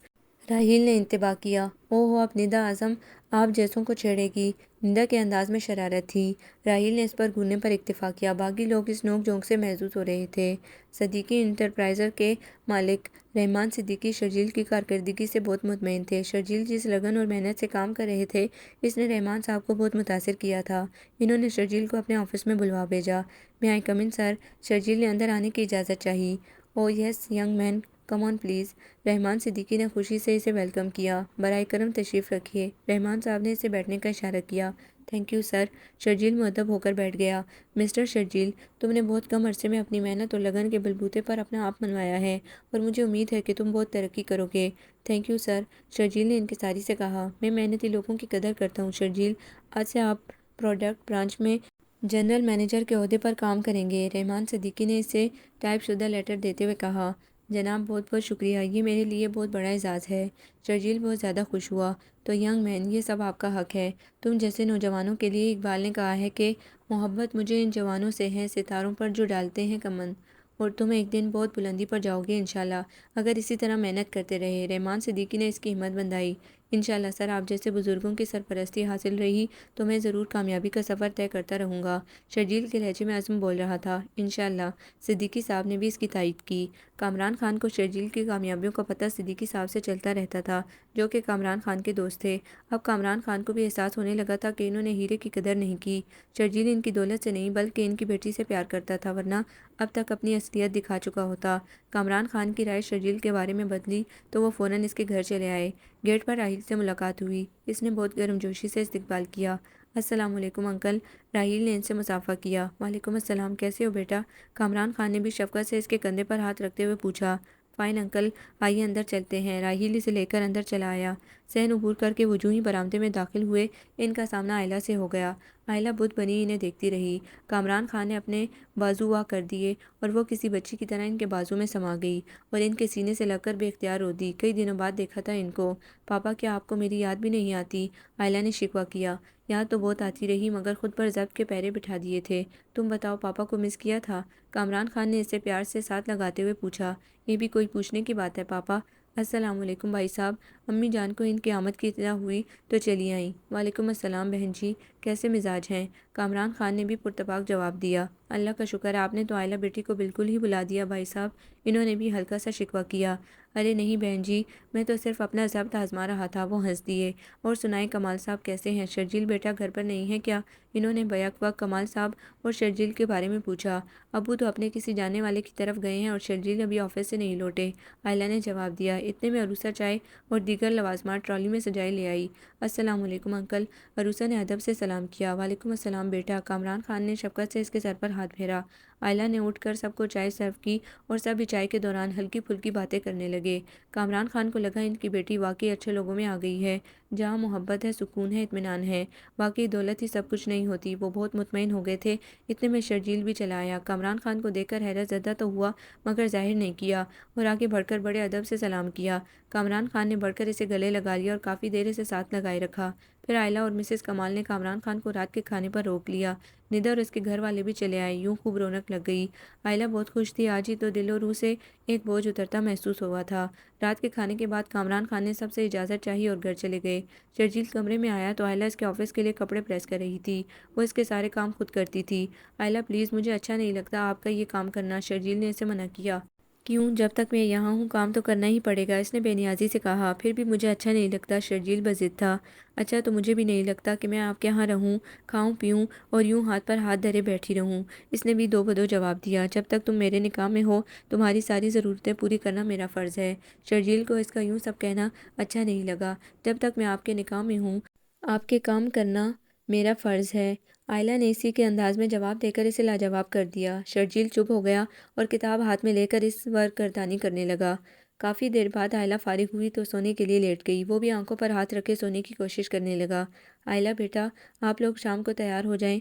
Speaker 1: راہیل نے انتباہ کیا۔ اوہ اب ندا اعظم آپ جیسوں کو چھیڑے گی؟ ندا کے انداز میں شرارت تھی۔ راہیل نے اس پر گھورنے پر اکتفا کیا۔ باقی لوگ اس نوک جھونک سے محظوظ ہو رہے تھے۔ صدیقی انٹرپرائزر کے مالک رحمان صدیقی شرجیل کی کارکردگی سے بہت مطمئن تھے۔ شرجیل جس لگن اور محنت سے کام کر رہے تھے، اس نے رحمان صاحب کو بہت متاثر کیا تھا۔ انہوں نے شرجیل کو اپنے آفس میں بلوا بھیجا۔ میں آئی کم ان سر؟ شرجیل نے اندر آنے کی اجازت چاہی۔ Oh yes young man, come on please. Rahman Siddiqui نے خوشی سے اسے ویلکم کیا۔ برائے کرم تشریف رکھیے۔ رحمان صاحب نے اسے بیٹھنے کا اشارہ کیا۔ Thank you sir. شرجیل مؤدب ہو کر بیٹھ گیا۔ مسٹر شرجیل، تم نے بہت کم عرصے میں اپنی محنت اور لگن کے بلبوتے پر اپنا آپ منوایا ہے، اور مجھے امید ہے کہ تم بہت ترقی کرو گے۔ تھینک یو سر، شرجیل نے انکساری سے کہا۔ میں محنتی لوگوں کی قدر کرتا ہوں شرجیل۔ آج سے آپ پروڈکٹ برانچ میں جنرل مینیجر کے عہدے پر کام کریں گے، رحمان صدیقی نے اسے ٹائپ شدہ لیٹر دیتے ہوئے کہا۔ جناب بہت بہت شکریہ، یہ میرے لیے بہت بڑا اعزاز ہے۔ شرجیل بہت زیادہ خوش ہوا۔ تو ینگ مین، یہ سب آپ کا حق ہے۔ تم جیسے نوجوانوں کے لیے اقبال نے کہا ہے کہ محبت مجھے ان جوانوں سے ہے ستاروں پر جو ڈالتے ہیں کمند، اور تم ایک دن بہت بلندی پر جاؤ گے انشاءاللہ، اگر اسی طرح محنت کرتے رہے۔ رحمان صدیقی نے اس کی ہمت بندھائی۔ انشاءاللہ سر، آپ جیسے بزرگوں کی سرپرستی حاصل رہی تو میں ضرور کامیابی کا سفر طے کرتا رہوں گا۔ شرجیل کے لہجے میں عزم بول رہا تھا۔ انشاءاللہ، صدیقی صاحب نے بھی اس کی تائید کی۔ کامران خان کو شرجیل کی کامیابیوں کا پتہ صدیقی صاحب سے چلتا رہتا تھا، جو کہ کامران خان کے دوست تھے۔ اب کامران خان کو بھی احساس ہونے لگا تھا کہ انہوں نے ہیرے کی قدر نہیں کی۔ شرجیل ان کی دولت سے نہیں بلکہ ان کی بیٹی سے پیار کرتا تھا، ورنہ اب تک اپنی اصلیت دکھا چکا ہوتا۔ کامران خان کی رائے شرجیل کے بارے میں بدلی تو وہ فوراً اس کے گھر چلے آئے۔ گیٹ پر راہیل سے ملاقات ہوئی۔ اس نے بہت گرمجوشی سے استقبال کیا۔ السلام علیکم انکل، راہیل نے ان سے مصافحہ کیا۔ وعلیکم السلام، کیسے ہو بیٹا؟ کامران خان نے بھی شفقت سے اس کے کندھے پر ہاتھ رکھتے ہوئے پوچھا۔ فائن انکل، آئیے اندر چلتے ہیں۔ راہیل اسے لے کر اندر چلا آیا۔ صحن عبور کر کے وہ جو ہی برآمدے میں داخل ہوئے، ان کا سامنا آئلہ سے ہو گیا۔ آئلہ بت بنی انہیں دیکھتی رہی۔ کامران خان نے اپنے بازو وا کر دیے اور وہ کسی بچی کی طرح ان کے بازو میں سما گئی اور ان کے سینے سے لگ کر بے اختیار رو دی۔ کئی دنوں بعد دیکھا تھا ان کو۔ پاپا، کیا آپ کو میری یاد بھی نہیں آتی؟ آئلہ نے شکوہ کیا۔ یاد تو بہت آتی رہی، مگر خود پر ضبط کے پیرے بٹھا دیے تھے۔ تم بتاؤ، پاپا کو مس کیا تھا؟ کامران خان نے اسے پیار سے ساتھ لگاتے ہوئے پوچھا۔ یہ بھی کوئی پوچھنے کی بات ہے پاپا؟ السلام علیکم بھائی صاحب، امی جان کو ان کی آمد کی اطلاع ہوئی تو چلی آئیں۔ وعلیکم السلام بہن جی، کیسے مزاج ہیں؟ کامران خان نے بھی پرتپاک جواب دیا۔ اللہ کا شکر ہے، آپ نے تو آئلہ بیٹی کو بالکل ہی بلا دیا بھائی صاحب، انہوں نے بھی ہلکا سا شکوہ کیا۔ ارے نہیں بہن جی، میں تو صرف اپنا ضبط آزما رہا تھا۔ وہ ہنس دیے۔ اور سنائیں کمال صاحب کیسے ہیں؟ شرجیل بیٹا گھر پر نہیں ہے کیا؟ انہوں نے بیک وقت کمال صاحب اور شرجیل کے بارے میں پوچھا۔ ابو تو اپنے کسی جاننے والے کی طرف گئے ہیں اور شرجیل ابھی آفس سے نہیں لوٹے، آئلہ نے جواب دیا۔ اتنے میں عروسہ چائے اور دیگر لوازمات ٹرالی میں سجائے لے آئی۔ السلام علیکم انکل، عروسہ نے ادب سے سلام کیا۔ وعلیکم السلام بیٹا، کامران خان نے شفقت سے اس کے سر پر ہاتھ پھیرا۔ آئلہ نے اٹھ کر سب کو چائے سرو کی اور سب بھی چائے کے دوران ہلکی پھلکی باتیں کرنے لگے۔ کامران خان کو لگا ان کی بیٹی واقعی اچھے لوگوں میں آ گئی ہے، جہاں محبت ہے، سکون ہے، اطمینان ہے۔ واقعی دولت ہی سب کچھ نہیں ہوتی۔ وہ بہت مطمئن ہو گئے تھے۔ اتنے میں شرجیل بھی چلا آیا۔ کامران خان کو دیکھ کر حیرت زدہ تو ہوا مگر ظاہر نہیں کیا اور آگے بڑھ کر بڑے ادب سے سلام کیا۔ کامران خان نے بڑھ کر اسے گلے لگا لیا اور کافی دیر اسے ساتھ لگائے رکھا۔ پھر آئلہ اور مسز کمال نے کامران خان کو رات کے کھانے پر روک لیا۔ ندا اور اس کے گھر والے بھی چلے آئے۔ یوں خوب رونق لگ گئی۔ آئلہ بہت خوش تھی۔ آج ہی تو دل و روح سے ایک بوجھ اترتا محسوس ہوا تھا۔ رات کے کھانے کے بعد کامران خان نے سب سے اجازت چاہی اور گھر چلے گئے۔ شرجیل کمرے میں آیا تو آئلہ اس کے آفس کے لیے کپڑے پریس کر رہی تھی۔ وہ اس کے سارے کام خود کرتی تھی۔ آئلہ پلیز، مجھے اچھا نہیں لگتا آپ کا یہ کام کرنا، شرجیل نے اسے منع کیا۔ کیوں؟ جب تک میں یہاں ہوں کام تو کرنا ہی پڑے گا، اس نے بے نیازی سے کہا۔ پھر بھی مجھے اچھا نہیں لگتا، شرجیل بضد تھا۔ اچھا تو مجھے بھی نہیں لگتا کہ میں آپ کے یہاں رہوں، کھاؤں پیوں اور یوں ہاتھ پر ہاتھ دھرے بیٹھی رہوں، اس نے بھی دو بدو جواب دیا۔ جب تک تم میرے نکاح میں ہو تمہاری ساری ضرورتیں پوری کرنا میرا فرض ہے۔ شرجیل کو اس کا یوں سب کہنا اچھا نہیں لگا۔ جب تک میں آپ کے نکاح میں ہوں آپ کے کام کرنا میرا فرض ہے، آئلہ نے اسی کے انداز میں جواب دے کر اسے لاجواب کر دیا۔ شرجیل چپ ہو گیا اور کتاب ہاتھ میں لے کر اس ورگردانی کرنے لگا۔ کافی دیر بعد آئلہ فارغ ہوئی تو سونے کے لیے لیٹ گئی۔ وہ بھی آنکھوں پر ہاتھ رکھے سونے کی کوشش کرنے لگا۔ آئلہ بیٹا، آپ لوگ شام کو تیار ہو جائیں،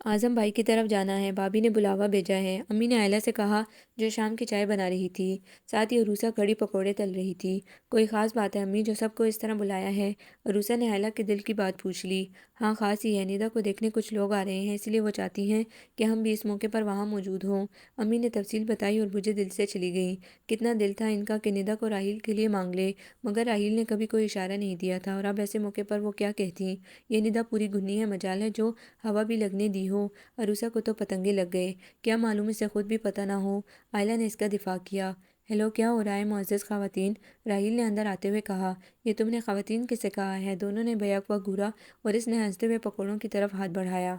Speaker 1: اعظم بھائی کی طرف جانا ہے، بھابی نے بلاوا بھیجا ہے، امی نے آئلہ سے کہا جو شام کی چائے بنا رہی تھی۔ ساتھ ہی عروسہ کڑی پکوڑے تل رہی تھی۔ کوئی خاص بات ہے امی جو سب کو اس طرح بلایا ہے؟ عروسہ نے آئلہ کے دل کی بات پوچھ لی۔ ہاں خاص ہی ہے، ندا کو دیکھنے کچھ لوگ آ رہے ہیں، اس لیے وہ چاہتی ہیں کہ ہم بھی اس موقع پر وہاں موجود ہوں، امی نے تفصیل بتائی اور بجھے دل سے چلی گئیں۔ کتنا دل تھا ان کا کہ ندا کو راحیل کے لیے مانگ لے، مگر راحیل نے کبھی کوئی اشارہ نہیں دیا تھا، اور اب ایسے موقع پر وہ کیا کہتی؟ یہ ندا پوری گھنی ہے، مجال ہے جو ہوا بھی لگنے دی ہو، عروسہ کو تو پتنگے لگ گئے، کیا معلوم اسے خود بھی پتہ نہ ہو۔ آئلہ نے اس کا دفاع کیا۔ ہیلو، کیا ہو رہا ہے معزز خواتین؟ راحیل نے اندر آتے ہوئے کہا۔ یہ تم نے خواتین کسے کہا ہے؟ دونوں نے بیک وقت گھورا اور اس نے ہنستے ہوئے پکوڑوں کی طرف ہاتھ بڑھایا۔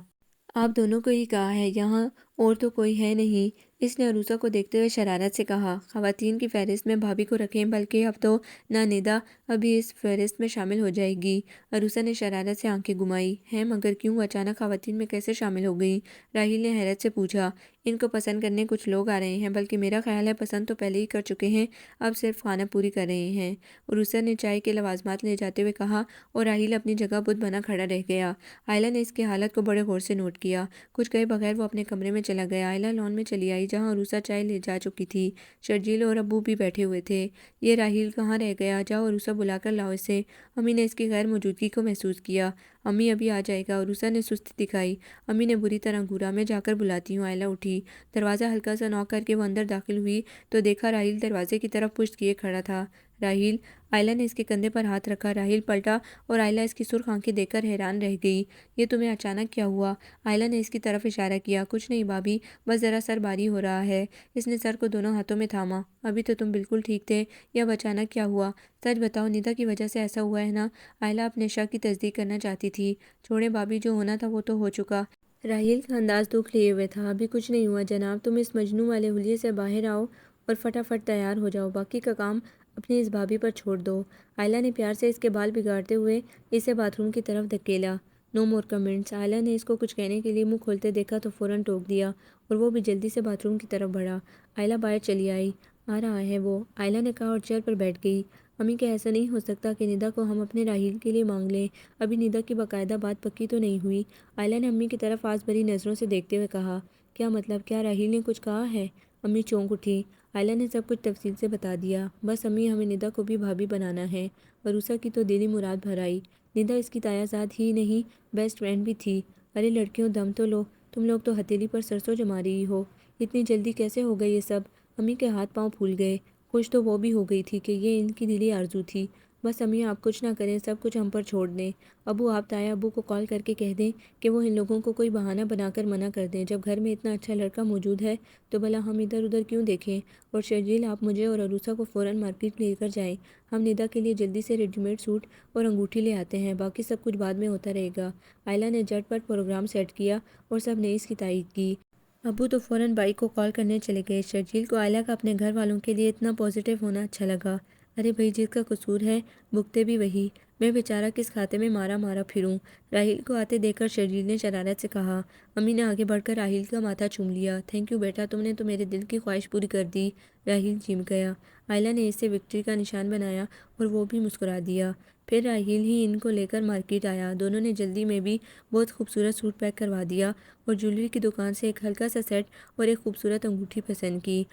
Speaker 1: آپ دونوں کو ہی کہا ہے، یہاں اور تو کوئی ہے نہیں، اس نے عروسہ کو دیکھتے ہوئے شرارت سے کہا۔ خواتین کی فہرست میں بھابی کو رکھیں، بلکہ اب تو نہ ندا ابھی اس فہرست میں شامل ہو جائے گی۔ عروسہ نے شرارت سے آنکھیں گھمائی۔ ہیں مگر کیوں؟ وہ اچانک خواتین میں کیسے شامل ہو گئی؟ راحیل نے حیرت سے پوچھا۔ ان کو پسند کرنے کچھ لوگ آ رہے ہیں، بلکہ میرا خیال ہے پسند تو پہلے ہی کر چکے ہیں، اب صرف خانہ پوری کر رہے ہیں، عروسہ نے چائے کے لوازمات لے جاتے ہوئے کہا، اور راحیل اپنی جگہ بت بنا کھڑا رہ گیا۔ آئلہ نے اس کی حالت کو بڑے غور سے نوٹ کیا۔ کچھ کہے بغیر وہ اپنے کمرے میں چلا گیا۔ آئلہ لان میں چلی آئی جہاں عروسہ چائے لے جا چکی تھی۔ شرجیل اور ابو بھی بیٹھے ہوئے تھے۔ یہ راحیل کہاں رہ گیا؟ جاؤ عروسہ بلا کر لاؤ اسے۔ امی نے اس کی غیر موجودگی کو محسوس کیا۔ امی ابھی آ جائے گا، عروسہ نے سستی دکھائی۔ امی نے بری طرح گھورا۔ میں جا کر بلاتی ہوں۔ آئلہ اٹھی۔ دروازہ ہلکا سا نوک کر کے وہ اندر داخل ہوئی تو دیکھا راحیل دروازے کی طرف پشت کیے کھڑا تھا۔ راحیل، آئلہ نے اس کے کندھے پر ہاتھ رکھا۔ راحیل پلٹا اور آئلہ اس کی سرخ آنکھیں دیکھ کر حیران رہ گئی۔ یہ تمہیں اچانک کیا ہوا؟ آئلہ نے اس کی طرف اشارہ کیا۔ کچھ نہیں بھابی، بس ذرا سر باری ہو رہا ہے۔ اس نے سر کو دونوں ہاتھوں میں تھاما۔ ابھی تو تم بالکل ٹھیک تھے، یہ اب اچانک کیا ہوا؟ سچ بتاؤ، ندا کی وجہ سے ایسا ہوا ہے نا؟ آئلہ اپنے شک کی تصدیق کرنا چاہتی تھی۔ چھوڑے بھابی، جو ہونا تھا وہ تو ہو چکا۔ راحیل کا انداز دکھ لیے ہوئے تھا۔ ابھی کچھ نہیں ہوا جناب، تم اس مجنوں والے حلیے سے باہر آؤ اور فٹافٹ تیار ہو جاؤ، باقی کا کام اپنی اس بھابی پر چھوڑ دو۔ آئلہ نے پیار سے اس کے بال بگاڑتے ہوئے اسے باتھ روم کی طرف دھکیلا۔ نو مور کمنٹس۔ آئلہ نے اس کو کچھ کہنے کے لیے منہ کھولتے دیکھا تو فوراً ٹوک دیا اور وہ بھی جلدی سے باتھ روم کی طرف بڑھا۔ آئلہ باہر چلی آئی۔ آ رہا ہے وہ، آئلہ نے کہا اور چیئر پر بیٹھ گئی۔ امی کہ ایسا نہیں ہو سکتا کہ ندا کو ہم اپنے راحیل کے لیے مانگ لیں، ابھی ندا کی باقاعدہ بات پکی تو نہیں ہوئی؟ آئلہ نے امی کی طرف آس بھری نظروں سے دیکھتے ہوئے کہا۔ کیا مطلب؟ کیا راحیل نے کچھ کہا ہے؟ امی چونک اٹھی۔ آئلہ نے سب کچھ تفصیل سے بتا دیا۔ بس امی، ہمیں ندا کو بھی بھابی بنانا ہے۔ عروسہ کی تو دلی مراد بھر آئی۔ ندا اس کی تایا زاد ہی نہیں، بیسٹ فرینڈ بھی تھی۔ ارے لڑکیوں، دم تو لو، تم لوگ تو ہتھیلی پر سرسوں جما رہی ہو، اتنی جلدی کیسے ہو گئی یہ سب؟ امی کے ہاتھ پاؤں پھول گئے۔ خوش تو وہ بھی ہو گئی تھی کہ یہ ان کی دلی آرزو تھی۔ بس امی، آپ کچھ نہ کریں، سب کچھ ہم پر چھوڑ دیں۔ ابو، آپ تایا ابو کو کال کر کے کہہ دیں کہ وہ ان لوگوں کو کوئی بہانہ بنا کر منع کر دیں، جب گھر میں اتنا اچھا لڑکا موجود ہے تو بھلا ہم ادھر ادھر کیوں دیکھیں؟ اور شرجیل، آپ مجھے اور عروسہ کو فوراً مارکیٹ لے کر جائیں، ہم ندا کے لیے جلدی سے ریڈی میڈ سوٹ اور انگوٹھی لے آتے ہیں، باقی سب کچھ بعد میں ہوتا رہے گا۔ آئلہ نے جھٹ پٹ پروگرام سیٹ کیا اور سب نے اس کی تائید کی۔ ابو تو فوراً بھائی کو کال کرنے چلے گئے۔ شرجیل کو آئلہ کا اپنے گھر والوں کے لیے اتنا پازیٹیو ہونا اچھا لگا۔ ارے بھائی، جس کا قصور ہے بھگتے بھی وہی۔ میں بیچارہ کس کھاتے میں مارا مارا پھروں۔ راہیل کو آتے دیکھ کر شرجیل نے شرارت سے کہا۔ امی نے آگے بڑھ کر راہیل کا ماتھا چوم لیا۔ تھینک یو بیٹا، تم نے تو میرے دل کی خواہش پوری کر دی۔ راہیل چیخ گیا۔ آئلہ نے اسے وکٹری کا نشان بنایا اور وہ بھی مسکرا دیا۔ پھر راہیل ہی ان کو لے کر مارکیٹ آیا۔ دونوں نے جلدی میں بھی بہت خوبصورت سوٹ پیک کروا دیا اور جویلری کی دکان سے ایک ہلکا سا سیٹ اور ایک خوبصورت انگوٹھی پسند کی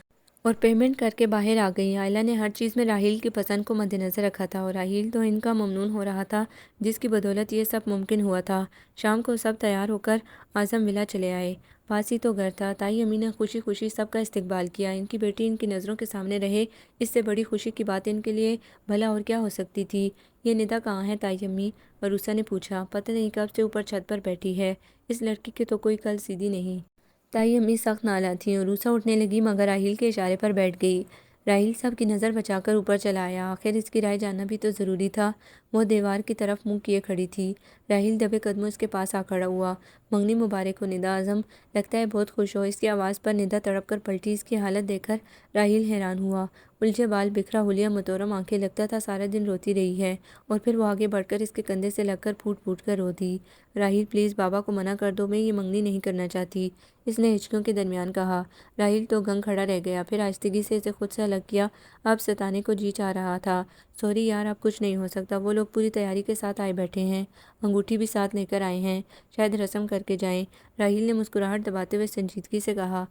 Speaker 1: اور پیمنٹ کر کے باہر آ گئی۔ آئلہ نے ہر چیز میں راہیل کی پسند کو مد نظر رکھا تھا اور راہیل تو ان کا ممنون ہو رہا تھا، جس کی بدولت یہ سب ممکن ہوا تھا۔ شام کو سب تیار ہو کر اعظم ولا چلے آئے۔ پاس ہی تو گھر تھا۔ تائی امی نے خوشی خوشی سب کا استقبال کیا۔ ان کی بیٹی ان کی نظروں کے سامنے رہے، اس سے بڑی خوشی کی بات ان کے لیے بھلا اور کیا ہو سکتی تھی۔ یہ ندا کہاں ہے تائی امی؟ عروسہ نے پوچھا۔ پتہ نہیں کب سے اوپر چھت پر بیٹھی ہے، اس لڑکی کی تو کوئی کل سیدھی نہیں۔ تائی امی سخت نالاں تھیں۔ عروسہ اٹھنے لگی مگر راہیل کے اشارے پر بیٹھ گئی۔ راہیل سب کی نظر بچا کر اوپر چلا آیا۔ آخر اس کی رائے جاننا بھی تو ضروری تھا۔ وہ دیوار کی طرف منہ کیے کھڑی تھی۔ راہیل دبے قدموں اس کے پاس آ کھڑا ہوا۔ منگنی مبارک ہو ندا اعظم، لگتا ہے بہت خوش ہو۔ اس کی آواز پر ندا تڑپ کر پلٹی۔ اس کی حالت دیکھ کر راہیل حیران ہوا۔ الجھے بال، بکھرا حلیہ، متورم آنکھیں، لگتا تھا سارا دن روتی رہی ہے۔ اور پھر وہ آگے بڑھ کر اس کے کندھے سے لگ کر پھوٹ پھوٹ کر رو دی۔ راہیل پلیز بابا کو منع کر دو، میں یہ منگنی نہیں کرنا چاہتی، اس نے ہچکیوں کے درمیان کہا۔ راہیل تو گنگ کھڑا رہ گیا، پھر آہستگی سے اسے خود سے الگ کیا۔ اب ستانے کو جی چاہ رہا تھا۔ سوری یار، اب کچھ نہیں ہو سکتا۔ وہ لوگ پوری تیاری کے ساتھ آئے بیٹھے ہیں، انگوٹھی بھی ساتھ لے کر آئے ہیں، شاید رسم کر کے جائیں۔ راہیل نے مسکراہٹ دباتے ہوئے سنجیدگی سے کہا۔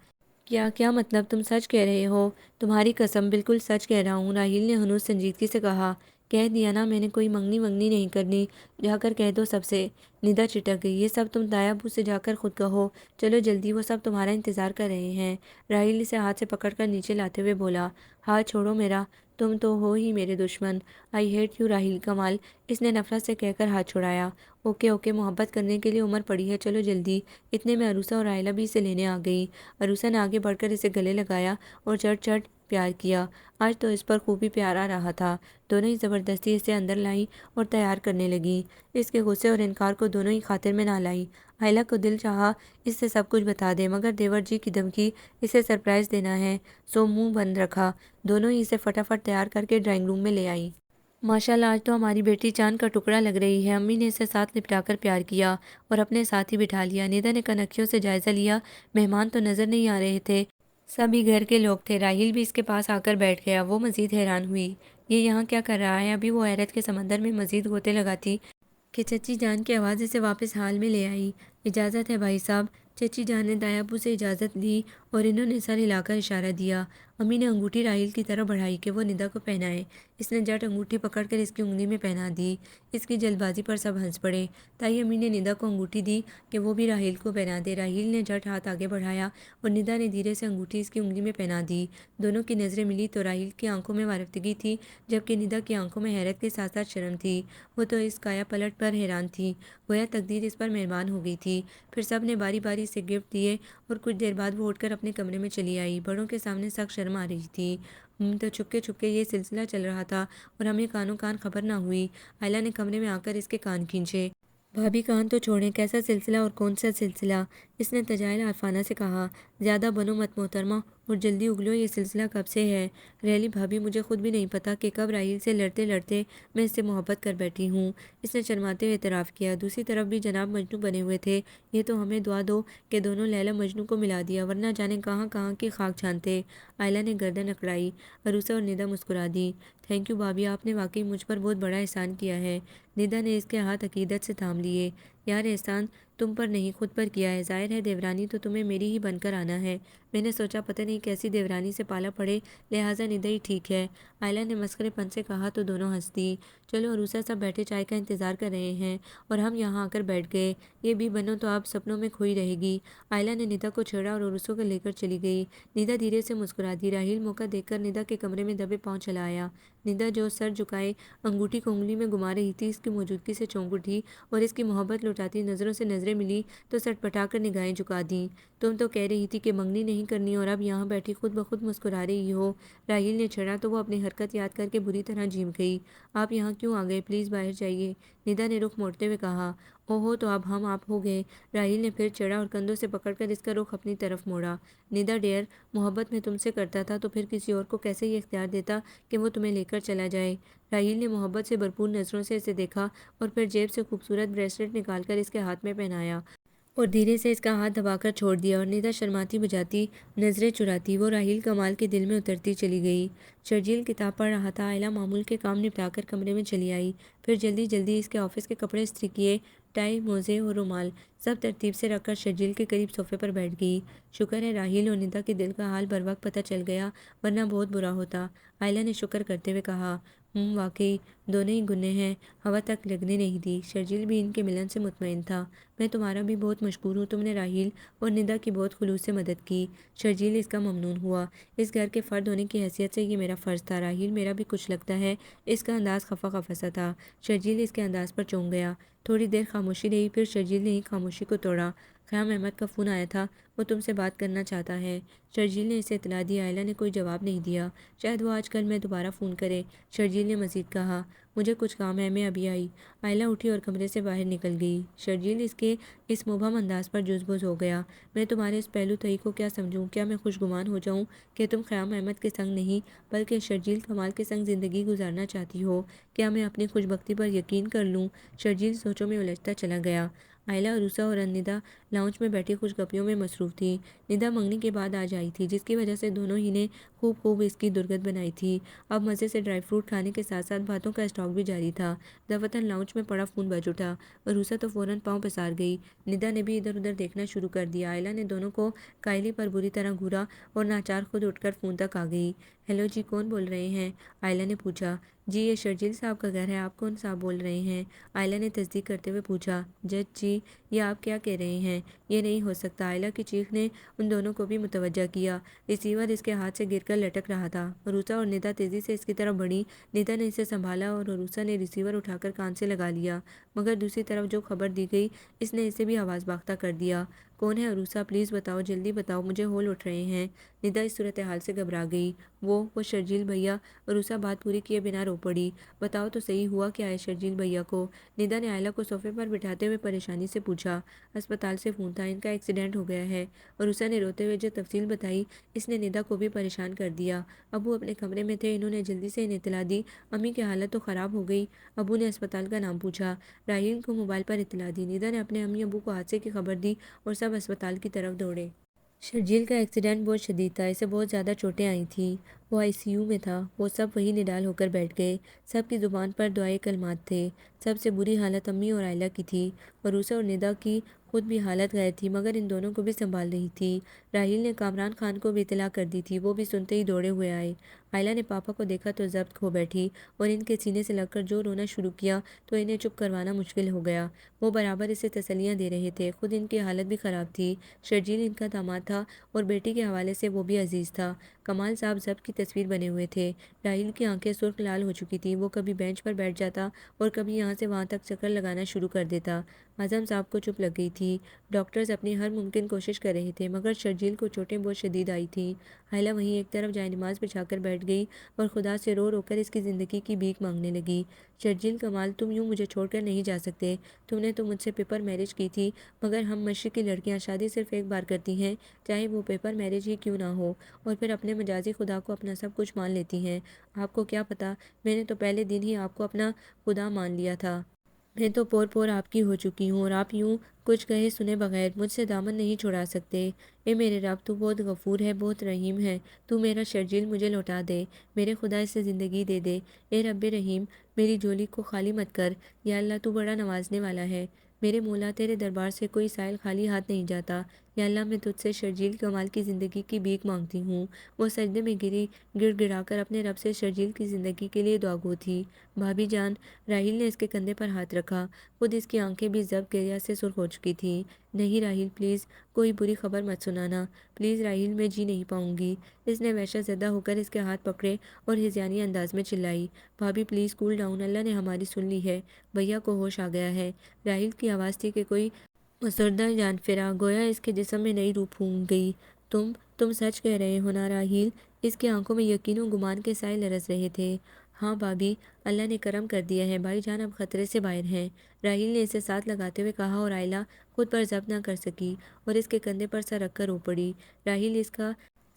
Speaker 1: کیا مطلب؟ تم سچ کہہ رہے ہو؟ تمہاری قسم، بالکل سچ کہہ رہا ہوں، راہیل نے ہنوز سنجیدگی سے کہا۔ کہہ دیا نا میں نے، کوئی منگنی ونگنی نہیں کرنی، جا کر کہہ دو سب سے۔ ندا چٹک گئی۔ یہ سب تم تایا ابو سے جا کر خود کہو، چلو جلدی، وہ سب تمہارا انتظار کر رہے ہیں۔ راہیل اسے ہاتھ سے پکڑ کر نیچے لاتے ہوئے بولا۔ ہاتھ چھوڑو میرا، تم تو ہو ہی میرے دشمن۔ آئی ہیٹ یو راہیل کمال، اس نے نفرت سے کہہ کر ہاتھ چھڑایا۔ اوکے محبت کرنے کے لیے عمر پڑی ہے، چلو جلدی۔ اتنے میں عروسہ اور آئلہ بھی اسے لینے آ گئی۔ عروسہ نے آگے بڑھ کر اسے گلے لگایا اور چٹ چٹ پیار کیا۔ آج تو اس پر خوبی پیار آ رہا تھا۔ دونوں ہی زبردستی اسے اندر لائیں اور تیار کرنے لگیں۔ اس کے غصے اور انکار کو دونوں ہی خاطر میں نہ لائیں۔ آئلہ کو دل چاہا اس سے سب کچھ بتا دے، مگر دیور جی کی دھمکی، اسے سرپرائز دینا ہے، سو منہ بند رکھا۔ دونوں ہی اسے فٹافٹ تیار کر کے ڈرائنگ روم میں لے آئیں۔ ماشاءاللہ، آج تو ہماری بیٹی چاند کا ٹکڑا لگ رہی ہے۔ امی نے اسے ساتھ لپٹا کر پیار کیا اور اپنے ساتھ ہی بٹھا لیا۔ ندا نے کنکھیوں سے جائزہ لیا۔ مہمان تو نظر نہیں آ رہے تھے، سبھی گھر کے لوگ تھے۔ راہیل بھی اس کے پاس آ کر بیٹھ گیا۔ وہ مزید حیران ہوئی، یہ یہاں کیا کر رہا ہے؟ ابھی وہ حیرت کے سمندر میں مزید غوطے لگاتی کہ چچی جان کی آواز اسے واپس حال میں لے آئی۔ اجازت ہے بھائی صاحب۔ چچی جان نے دایا ابو سے اجازت لی اور انہوں نے سر ہلا کر اشارہ دیا۔ امی نے انگوٹھی راہیل کی طرف بڑھائی کہ وہ ندا کو پہنائے۔ اس نے جٹ انگوٹھی پکڑ کر اس کی انگلی میں پہنا دی۔ اس کی جلد بازی پر سب ہنس پڑے۔ تائی امی نے ندا کو انگوٹھی دی کہ وہ بھی راہیل کو پہنا دے۔ راہیل نے جٹ ہاتھ آگے بڑھایا اور ندا نے دھیرے سے انگوٹھی اس کی انگلی میں پہنا دی۔ دونوں کی نظریں ملی تو راہیل کی آنکھوں میں وارفتگی تھی، جبکہ ندا کی آنکھوں میں حیرت کے ساتھ ساتھ شرم تھی۔ وہ تو اس کایا پلٹ پر حیران تھی، گویا تقدیر اس پر مہربان ہو گئی تھی۔ پھر سب نے باری باری سے گفٹ دیے اور کچھ دیر بعد وہ اٹھ کر اپنے کمرے میں چلی آئی۔ بڑوں کے سامنے سخت شرم آ رہی تھی، تو چھپکے چھپکے یہ سلسلہ چل رہا تھا اور ہمیں کانوں کان خبر نہ ہوئی۔ آئلہ نے کمرے میں آ کر اس کے کان کھینچے۔ بھابھی کان تو چھوڑیں، کیسا سلسلہ اور کون سا سلسلہ؟ اس نے تجائل عارفانہ سے کہا۔ زیادہ بنو مت محترمہ اور جلدی اگلو، یہ سلسلہ کب سے ہے؟ ریلی بھابھی، مجھے خود بھی نہیں پتا کہ کب راہیل سے لڑتے لڑتے میں اس سے محبت کر بیٹھی ہوں، اس نے شرماتے ہوئے اعتراف کیا۔ دوسری طرف بھی جناب مجنوں بنے ہوئے تھے، یہ تو ہمیں دعا دو کہ دونوں لیلا مجنوں کو ملا دیا، ورنہ جانے کہاں کہاں کی خاک چھانتے۔ آئلہ نے گردن اکڑائی۔ عروسہ اور ندا مسکرا دی۔ تھینک یو بھابھی، آپ نے واقعی مجھ پر بہت بڑا احسان کیا ہے۔ ندا نے اس کے ہاتھ عقیدت سے تھام لیے۔ یار، احسان تم پر نہیں خود پر کیا ہے، ظاہر ہے دیورانی تو تمہیں میری ہی بن کر آنا ہے، میں نے سوچا پتہ نہیں کیسی دیورانی سے پالا پڑے، لہٰذا ندا ہی ٹھیک ہے، آئلہ نے مسخرے پن سے کہا تو دونوں ہنس دی۔ چلو عروسہ، سب بیٹھے چائے کا انتظار کر رہے ہیں اور ہم یہاں آ کر بیٹھ گئے، یہ بھی بنو تو اب سپنوں میں کھوئی رہے گی۔ آئلہ نے ندا کو چھیڑا اور عروسوں کو لے کر چلی گئی۔ ندا دھیرے سے مسکرا دی۔ راہیل موقع دیکھ کر ندا کے کمرے میں دبے پاؤں چلا آیا۔ ندا جو سر جھکائے انگوٹھی کو انگلی میں گما رہی تھی، اس کی موجودگی سے چونک اٹھی اور اس کی محبت لوٹاتی نظروں سے نظریں ملی تو سٹ پٹا کر نگاہیں جھکا دیں۔ تم تو کہہ رہی تھی کہ منگنی نہیں کرنی اور اب یہاں بیٹھی خود بخود مسکرا رہی ہو؟ راہیل نے چھڑا تو وہ اپنی حرکت یاد کر کے بری طرح جھیم گئی۔ آپ یہاں کیوں آ گئے؟ پلیز باہر جائیے، ندا نے رخ موڑتے ہوئے کہا۔ اوہو، تو اب ہم آپ ہو گئے۔ راہیل نے پھر چڑھا اور کندھوں سے پکڑ کر اس کا رخ اپنی طرف موڑا۔ ندا ڈیئر، محبت میں تم سے کرتا تھا تو پھر کسی اور کو کیسے یہ اختیار دیتا کہ وہ تمہیں لے کر چلا جائے؟ راہیل نے محبت سے بھرپور نظروں سے اسے دیکھا اور پھر جیب سے خوبصورت بریسلٹ نکال کر اس کے ہاتھ میں پہنایا اور دھیرے سے اس کا ہاتھ دبا کر چھوڑ دیا، اور ندا شرماتی بجاتی نظریں چراتی وہ راہیل کمال کے دل میں اترتی چلی گئی۔ شرجیل کتاب پڑھ رہا تھا۔ آئلہ معمول کے کام نپٹا کر کمرے میں چلی آئی، پھر جلدی جلدی اس کے آفس کے کپڑے استری کیے، ٹائی، موزے اور رومال سب ترتیب سے رکھ کر شرجیل کے قریب صوفے پر بیٹھ گئی۔ شکر ہے راہیل اور ندا کے دل کا حال بر وقت پتہ چل گیا، ورنہ بہت برا ہوتا، آئلہ نے شکر کرتے ہوئے کہا۔ واقعی دونوں ہی گنے ہیں، ہوا تک لگنے نہیں دی۔ شرجیل بھی ان کے ملن سے مطمئن تھا۔ میں تمہارا بھی بہت مشکور ہوں، تم نے راہیل اور ندا کی بہت خلوص سے مدد کی۔ شرجیل اس کا ممنون ہوا۔ اس گھر کے فرد ہونے کی حیثیت سے یہ میرا فرض تھا۔ راہیل، میرا بھی کچھ لگتا ہے۔ اس کا انداز خفا خفا سا تھا۔ شرجیل اس کے انداز پر چونک گیا۔ تھوڑی دیر خاموشی رہی، پھر شرجیل نے ہی خاموشی کو توڑا۔ خیام احمد کا فون آیا تھا، وہ تم سے بات کرنا چاہتا ہے۔ شرجیل نے اسے اطلاع دی۔ آئلہ نے کوئی جواب نہیں دیا۔ شاید وہ آج کل میں دوبارہ فون کرے، شرجیل نے مزید کہا۔ مجھے کچھ کام ہے، میں ابھی آئی۔ آئلہ اٹھی اور کمرے سے باہر نکل گئی۔ شرجیل اس کے اس مبہم انداز پر جزبز ہو گیا۔ میں تمہارے اس پہلو تہی کو کیا سمجھوں؟ کیا میں خوشگمان ہو جاؤں کہ تم خیام احمد کے سنگ نہیں بلکہ شرجیل کمال کے سنگ زندگی گزارنا چاہتی ہو؟ کیا میں اپنی خوش بختی پر یقین کر لوں؟ شرجیل سوچوں میں الجھتا چلا گیا۔ آئلہ، عروسہ اور ندا لاؤنج میں بیٹھی خوش گپیوں میں مصروف تھی۔ ندا منگنی کے بعد آج آئی تھی، جس کی وجہ سے دونوں ہی نے خوب اس کی درگت بنائی تھی۔ اب مزے سے ڈرائی فروٹ کھانے کے ساتھ ساتھ باتوں کا اسٹاک بھی جاری تھا۔ دفتر لاؤنج میں پڑا فون بج اٹھا۔ عروسہ تو فوراً پاؤں پسار گئی۔ ندا نے بھی ادھر ادھر دیکھنا شروع کر دیا۔ آئلہ نے دونوں کو قائلی پر بری طرح گھورا اور ناچار خود اٹھ کر فون تک آ گئی۔ ہیلو جی، کون بول رہے ہیں؟ آئلہ نے پوچھا۔ جی، یہ شرجیل صاحب کا گھر ہے، آپ کون صاحب بول رہے ہیں؟ آئلہ نے تصدیق کرتے ہوئے پوچھا۔ جج جی، یہ آپ کیا کہہ رہے ہیں؟ یہ نہیں ہو سکتا۔ آئلہ کی چیخ نے ان دونوں کو بھی متوجہ کیا۔ ریسیور اس کے ہاتھ سے گر کر لٹک رہا تھا۔ عروسہ اور ندا تیزی سے اس کی طرف بڑھی۔ ندا نے اسے سنبھالا اور عروسہ نے ریسیور اٹھا کر کان سے لگا لیا، مگر دوسری طرف جو خبر دی گئی اس نے اسے بھی حواس باختہ کر دیا۔ کون ہے عروسہ؟ پلیز بتاؤ، جلدی بتاؤ، مجھے ہول اٹھ رہے ہیں۔ ندا اس صورتحال سے گھبرا گئی۔ وہ شرجیل بھیا۔ عروسہ بات پوری کیے بنا رو پڑی۔ بتاؤ تو صحیح، ہوا کیا ہے شرجیل بھیا کو؟ ندا نے آئلہ کو صوفے پر بٹھاتے ہوئے پریشانی سے پوچھا۔ اسپتال سے فون تھا، ان کا ایکسیڈنٹ ہو گیا ہے۔ عروسہ نے روتے ہوئے جو تفصیل بتائی اس نے ندا کو بھی پریشان کر دیا۔ ابو اپنے کمرے میں تھے، انہوں نے جلدی سے انہیں اطلاع دی۔ امی کی حالت تو خراب ہو گئی۔ ابو نے اسپتال کا نام پوچھا۔ راہیل کو موبائل پر اطلاع دی۔ ندا نے اپنے امی ابو کو حادثے کی خبر دی اور سب اسپتال کی طرف دوڑے۔ شرجیل کا ایکسیڈنٹ بہت شدید تھا، اسے بہت زیادہ چوٹیں آئی تھیں، وہ آئی سی یو میں تھا۔ وہ سب وہی نڈال ہو کر بیٹھ گئے۔ سب کی زبان پر دعائے کلمات تھے۔ سب سے بری حالت امی اور آئلہ کی تھی۔ عروسہ اور ندا کی خود بھی حالت غیر تھی، مگر ان دونوں کو بھی سنبھال رہی تھی۔ راہیل نے کامران خان کو بھی اطلاع کر دی تھی، وہ بھی سنتے ہی دوڑے ہوئے آئے۔ آئلہ نے پاپا کو دیکھا تو ضبط کھو بیٹھی اور ان کے سینے سے لگ کر جو رونا شروع کیا تو انہیں چپ کروانا مشکل ہو گیا۔ وہ برابر اسے تسلیاں دے رہے تھے، خود ان کی حالت بھی خراب تھی۔ شرجیل ان کا داماد تھا اور بیٹی کے حوالے سے وہ بھی عزیز تھا۔ کمال صاحب ضبط کی تصویر بنے ہوئے تھے۔ راہیل کی آنکھیں سرخ لال ہو چکی تھیں، وہ کبھی بینچ پر بیٹھ جاتا اور کبھی یہاں سے وہاں تک چکر لگانا شروع کر دیتا۔ اعظم صاحب کو چپ لگ گئی تھی۔ ڈاکٹرز اپنی ہر ممکن کوشش کر رہے تھے، مگر شرجیل کو چوٹیں بہت شدید آئی تھیں۔ آئلہ وہیں ایک طرف جائے نماز بچھا کر بیٹھ گئی اور خدا سے رو رو کر اس کی زندگی کی بھیک مانگنے لگی۔ شرجیل کمال، تم یوں مجھے چھوڑ کر نہیں جا سکتے۔ تم نے تو مجھ سے پیپر میرج کی تھی، مگر ہم مشرق کی لڑکیاں شادی صرف ایک بار کرتی ہیں، چاہے وہ پیپر میرج ہی کیوں نہ ہو، اور پھر اپنے مجازی خدا کو اپنا سب کچھ مان لیتی ہیں۔ آپ کو کیا پتا، میں نے تو پہلے دن ہی آپ کو اپنا خدا مان لیا تھا۔ میں تو پور آپ کی ہو چکی ہوں اور آپ یوں کچھ کہے سنے بغیر مجھ سے دامن نہیں چھڑا سکتے۔ اے میرے رب، تو بہت غفور ہے، بہت رحیم ہے، تو میرا شرجیل مجھے لوٹا دے، میرے خدا اسے زندگی دے دے۔ اے رب رحیم، میری جھولی کو خالی مت کر، یا اللہ تو بڑا نوازنے والا ہے۔ میرے مولا، تیرے دربار سے کوئی سائل خالی ہاتھ نہیں جاتا۔ یا اللہ، میں تجھ سے شرجیل کمال کی زندگی کی بھیک مانگتی ہوں۔ وہ سجدے میں گڑ گڑا کر اپنے رب سے شرجیل کی زندگی کے لیے دعا گو تھی۔ بھابھی جان، راہیل نے اس کے کندھے پر ہاتھ رکھا، خود اس کی آنکھیں بھی ضبط گریا سے سرخ ہو چکی تھیں۔ نہیں راہیل، پلیز کوئی بری خبر مت سنانا، پلیز راہیل، میں جی نہیں پاؤں گی۔ اس نے وحشت زدہ ہو کر اس کے ہاتھ پکڑے اور ہذیانی انداز میں چلائی۔ بھابھی پلیز کول ڈاؤن، اللہ نے ہماری سن لی ہے، بھیا کو ہوش آ گیا ہے۔ راہیل کی آواز تھی کہ کوئی مسردہ جان پھرا، گویا اس کے جسم میں نئی روح پھونک گئی۔ تم سچ کہہ رہے ہو نا راہیل؟ اس کی آنکھوں میں یقین و گمان کے سائے لرز رہے تھے۔ ہاں بھابھی، اللہ نے کرم کر دیا ہے، بھائی جان اب خطرے سے باہر ہیں، راہیل نے اسے ساتھ لگاتے ہوئے کہا اور آئلہ خود پر ضبط نہ کر سکی اور اس کے کندھے پر سر رکھ کر رو پڑی۔ راہیل اس کا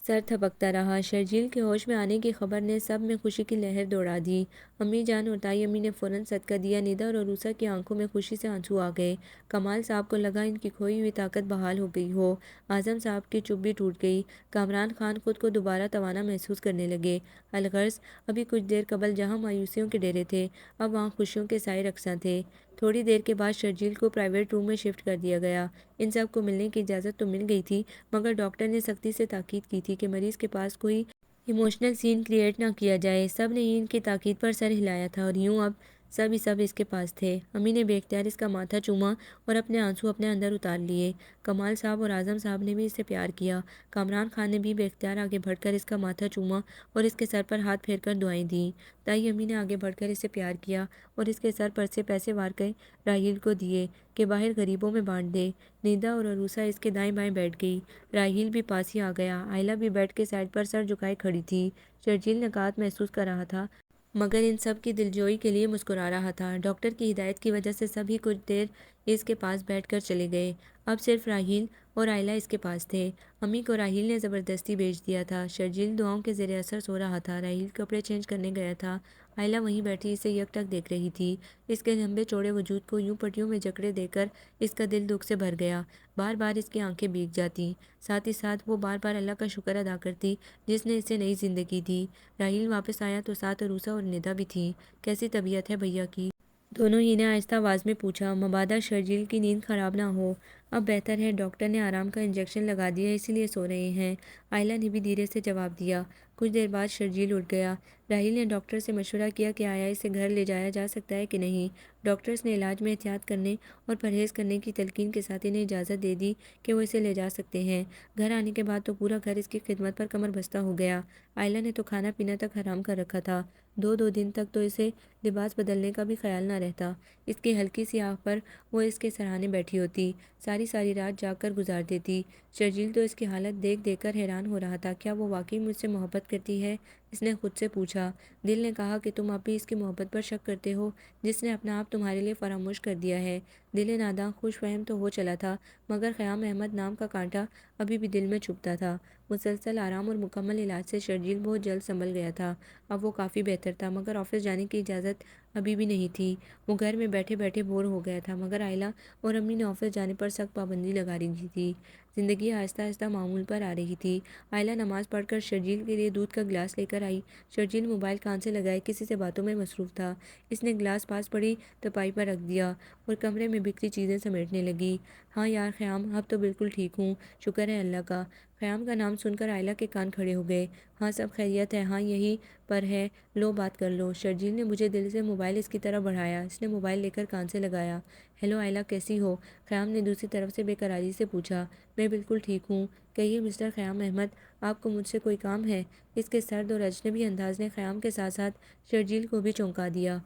Speaker 1: سر تھپکتا رہا۔ شرجیل کے ہوش میں آنے کی خبر نے سب میں خوشی کی لہر دوڑا دی۔ امی جان اور تائی امی نے فوراً صدقہ دیا۔ ندا اور عروسہ کی آنکھوں میں خوشی سے آنسو آ گئے۔ کمال صاحب کو لگا ان کی کھوئی ہوئی طاقت بحال ہو گئی ہو۔ اعظم صاحب کی چپ بھی ٹوٹ گئی۔ کامران خان خود کو دوبارہ توانا محسوس کرنے لگے۔ الغرض ابھی کچھ دیر قبل جہاں مایوسیوں کے ڈیرے تھے، اب وہاں خوشیوں کے سائے رقصاں تھے۔ تھوڑی دیر کے بعد شرجیل کو پرائیویٹ روم میں شفٹ کر دیا گیا۔ ان سب کو ملنے کی اجازت تو مل گئی تھی، مگر ڈاکٹر نے سختی سے تاکید کی تھی کہ مریض کے پاس کوئی ایموشنل سین کریٹ نہ کیا جائے۔ سب نے ان کی تاکید پر سر ہلایا تھا اور یوں اب سب ہی سب اس کے پاس تھے۔ امی نے بے اختیار اس کا ماتھا چوما اور اپنے آنسو اپنے اندر اتار لیے۔ کمال صاحب اور اعظم صاحب نے بھی اس سے پیار کیا۔ کامران خان نے بھی بے اختیار آگے بڑھ کر اس کا ماتھا چوما اور اس کے سر پر ہاتھ پھیر کر دعائیں دیں۔ تائی امی نے آگے بڑھ کر اسے پیار کیا اور اس کے سر پر سے پیسے وار کر راہیل کو دیے کہ باہر غریبوں میں بانٹ دے۔ ندا اور عروسہ اس کے دائیں بائیں بیٹھ گئی۔ راہیل بھی پاس ہی آ گیا۔ آئلہ بھی بیڈ کے سائڈ پر سر جھکائے کھڑی تھی۔ شرجیل نکات محسوس کر رہا تھا، مگر ان سب کی دلجوئی کے لیے مسکرا رہا تھا۔ ڈاکٹر کی ہدایت کی وجہ سے سبھی کچھ دیر اس کے پاس بیٹھ کر چلے گئے۔ اب صرف راہیل اور آئلہ اس کے پاس تھے۔ امی کو راہیل نے زبردستی بھیج دیا تھا۔ شرجیل دعاؤں کے زیر اثر سو رہا تھا۔ راہیل کپڑے چینج کرنے گیا تھا۔ آئلہ وہیں بیٹھی اسے یک ٹک دیکھ رہی تھی۔ اس کے لمبے چوڑے وجود کو یوں پٹیوں میں جکڑے دے کر اس کا دل دکھ سے بھر گیا۔ بار بار اس کی آنکھیں بھیگ جاتی، ساتھ ہی ساتھ وہ بار بار اللہ کا شکر ادا کرتی جس نے اسے نئی زندگی دی۔ راہیل واپس آیا تو ساتھ عروسہ اور ندا بھی تھی۔ کیسی طبیعت ہے بھیا کی؟ دونوں ہی نے آہستہ آواز میں پوچھا، مبادا شرجیل کی نیند خراب نہ ہو۔ اب بہتر ہے، ڈاکٹر نے آرام کا انجیکشن لگا دیا، اسی لیے سو رہے ہیں۔ آئلہ نے بھی دھیرے سے جواب دیا۔ کچھ دیر بعد شرجیل اٹھ گیا۔ راہیل نے ڈاکٹر سے مشورہ کیا کہ آیا اسے گھر لے جایا جا سکتا ہے کہ نہیں۔ ڈاکٹرز نے علاج میں احتیاط کرنے اور پرہیز کرنے کی تلقین کے ساتھ انہیں اجازت دے دی کہ وہ اسے لے جا سکتے ہیں۔ گھر آنے کے بعد تو پورا گھر اس کی خدمت پر کمر بستہ ہو گیا۔ آئلہ نے تو کھانا پینا تک حرام کر رکھا تھا۔ دو دن تک تو اسے لباس بدلنے کا بھی خیال نہ رہتا۔ اس کی ہلکی سی آنکھ پر وہ اس کے سرہانے بیٹھی ہوتی، ساری رات جاگ کر گزار دیتی۔ شرجیل تو اس کی حالت دیکھ دیکھ کر حیران ہو رہا تھا۔ کیا وہ واقعی مجھ سے محبت کرتی ہے؟ اس نے خود سے پوچھا۔ دل نے کہا کہ تم اب بھی اس کی محبت پر شک کرتے ہو جس نے اپنا آپ تمہارے لیے فراموش کر دیا ہے۔ دل ناداں خوش فہم تو ہو چلا تھا، مگر خیام احمد نام کا کانٹا ابھی بھی دل میں چبھتا تھا۔ مسلسل آرام اور مکمل علاج سے شرجیل بہت جلد سنبھل گیا تھا۔ اب وہ کافی بہتر تھا، مگر آفس جانے کی اجازت ابھی بھی نہیں تھی۔ وہ گھر میں بیٹھے بیٹھے بور ہو گیا تھا، مگر آئلہ اور امی نے آفس جانے پر سخت پابندی لگا رکھی تھی۔ زندگی آہستہ آہستہ معمول پر آ رہی تھی۔ آئلہ نماز پڑھ کر شرجیل کے لیے دودھ کا گلاس لے کر آئی۔ شرجیل موبائل کان سے لگائے کسی سے باتوں میں مصروف تھا۔ اس نے گلاس پاس پڑی تپائی پر رکھ دیا اور کمرے میں بکھری چیزیں سمیٹنے لگی۔ ہاں یار خیام، اب تو بالکل ٹھیک ہوں، شکر ہے اللہ کا۔ خیام کا نام سن کر آئلہ کے کان کھڑے ہو گئے۔ ہاں سب خیریت ہے، ہاں یہی پر ہے، لو بات کر لو۔ شرجیل نے مجھے دل سے موبائل اس کی طرف بڑھایا۔ اس نے موبائل لے کر کان سے لگایا۔ ہیلو آئلہ، کیسی ہو؟ خیام نے دوسری طرف سے بے قراری سے پوچھا۔ میں بالکل ٹھیک ہوں۔ کہیے مسٹر خیام احمد، آپ کو مجھ سے کوئی کام ہے؟ اس کے سرد اور اجنبی انداز نے خیام کے ساتھ ساتھ شرجیل کو بھی چونکا دیا۔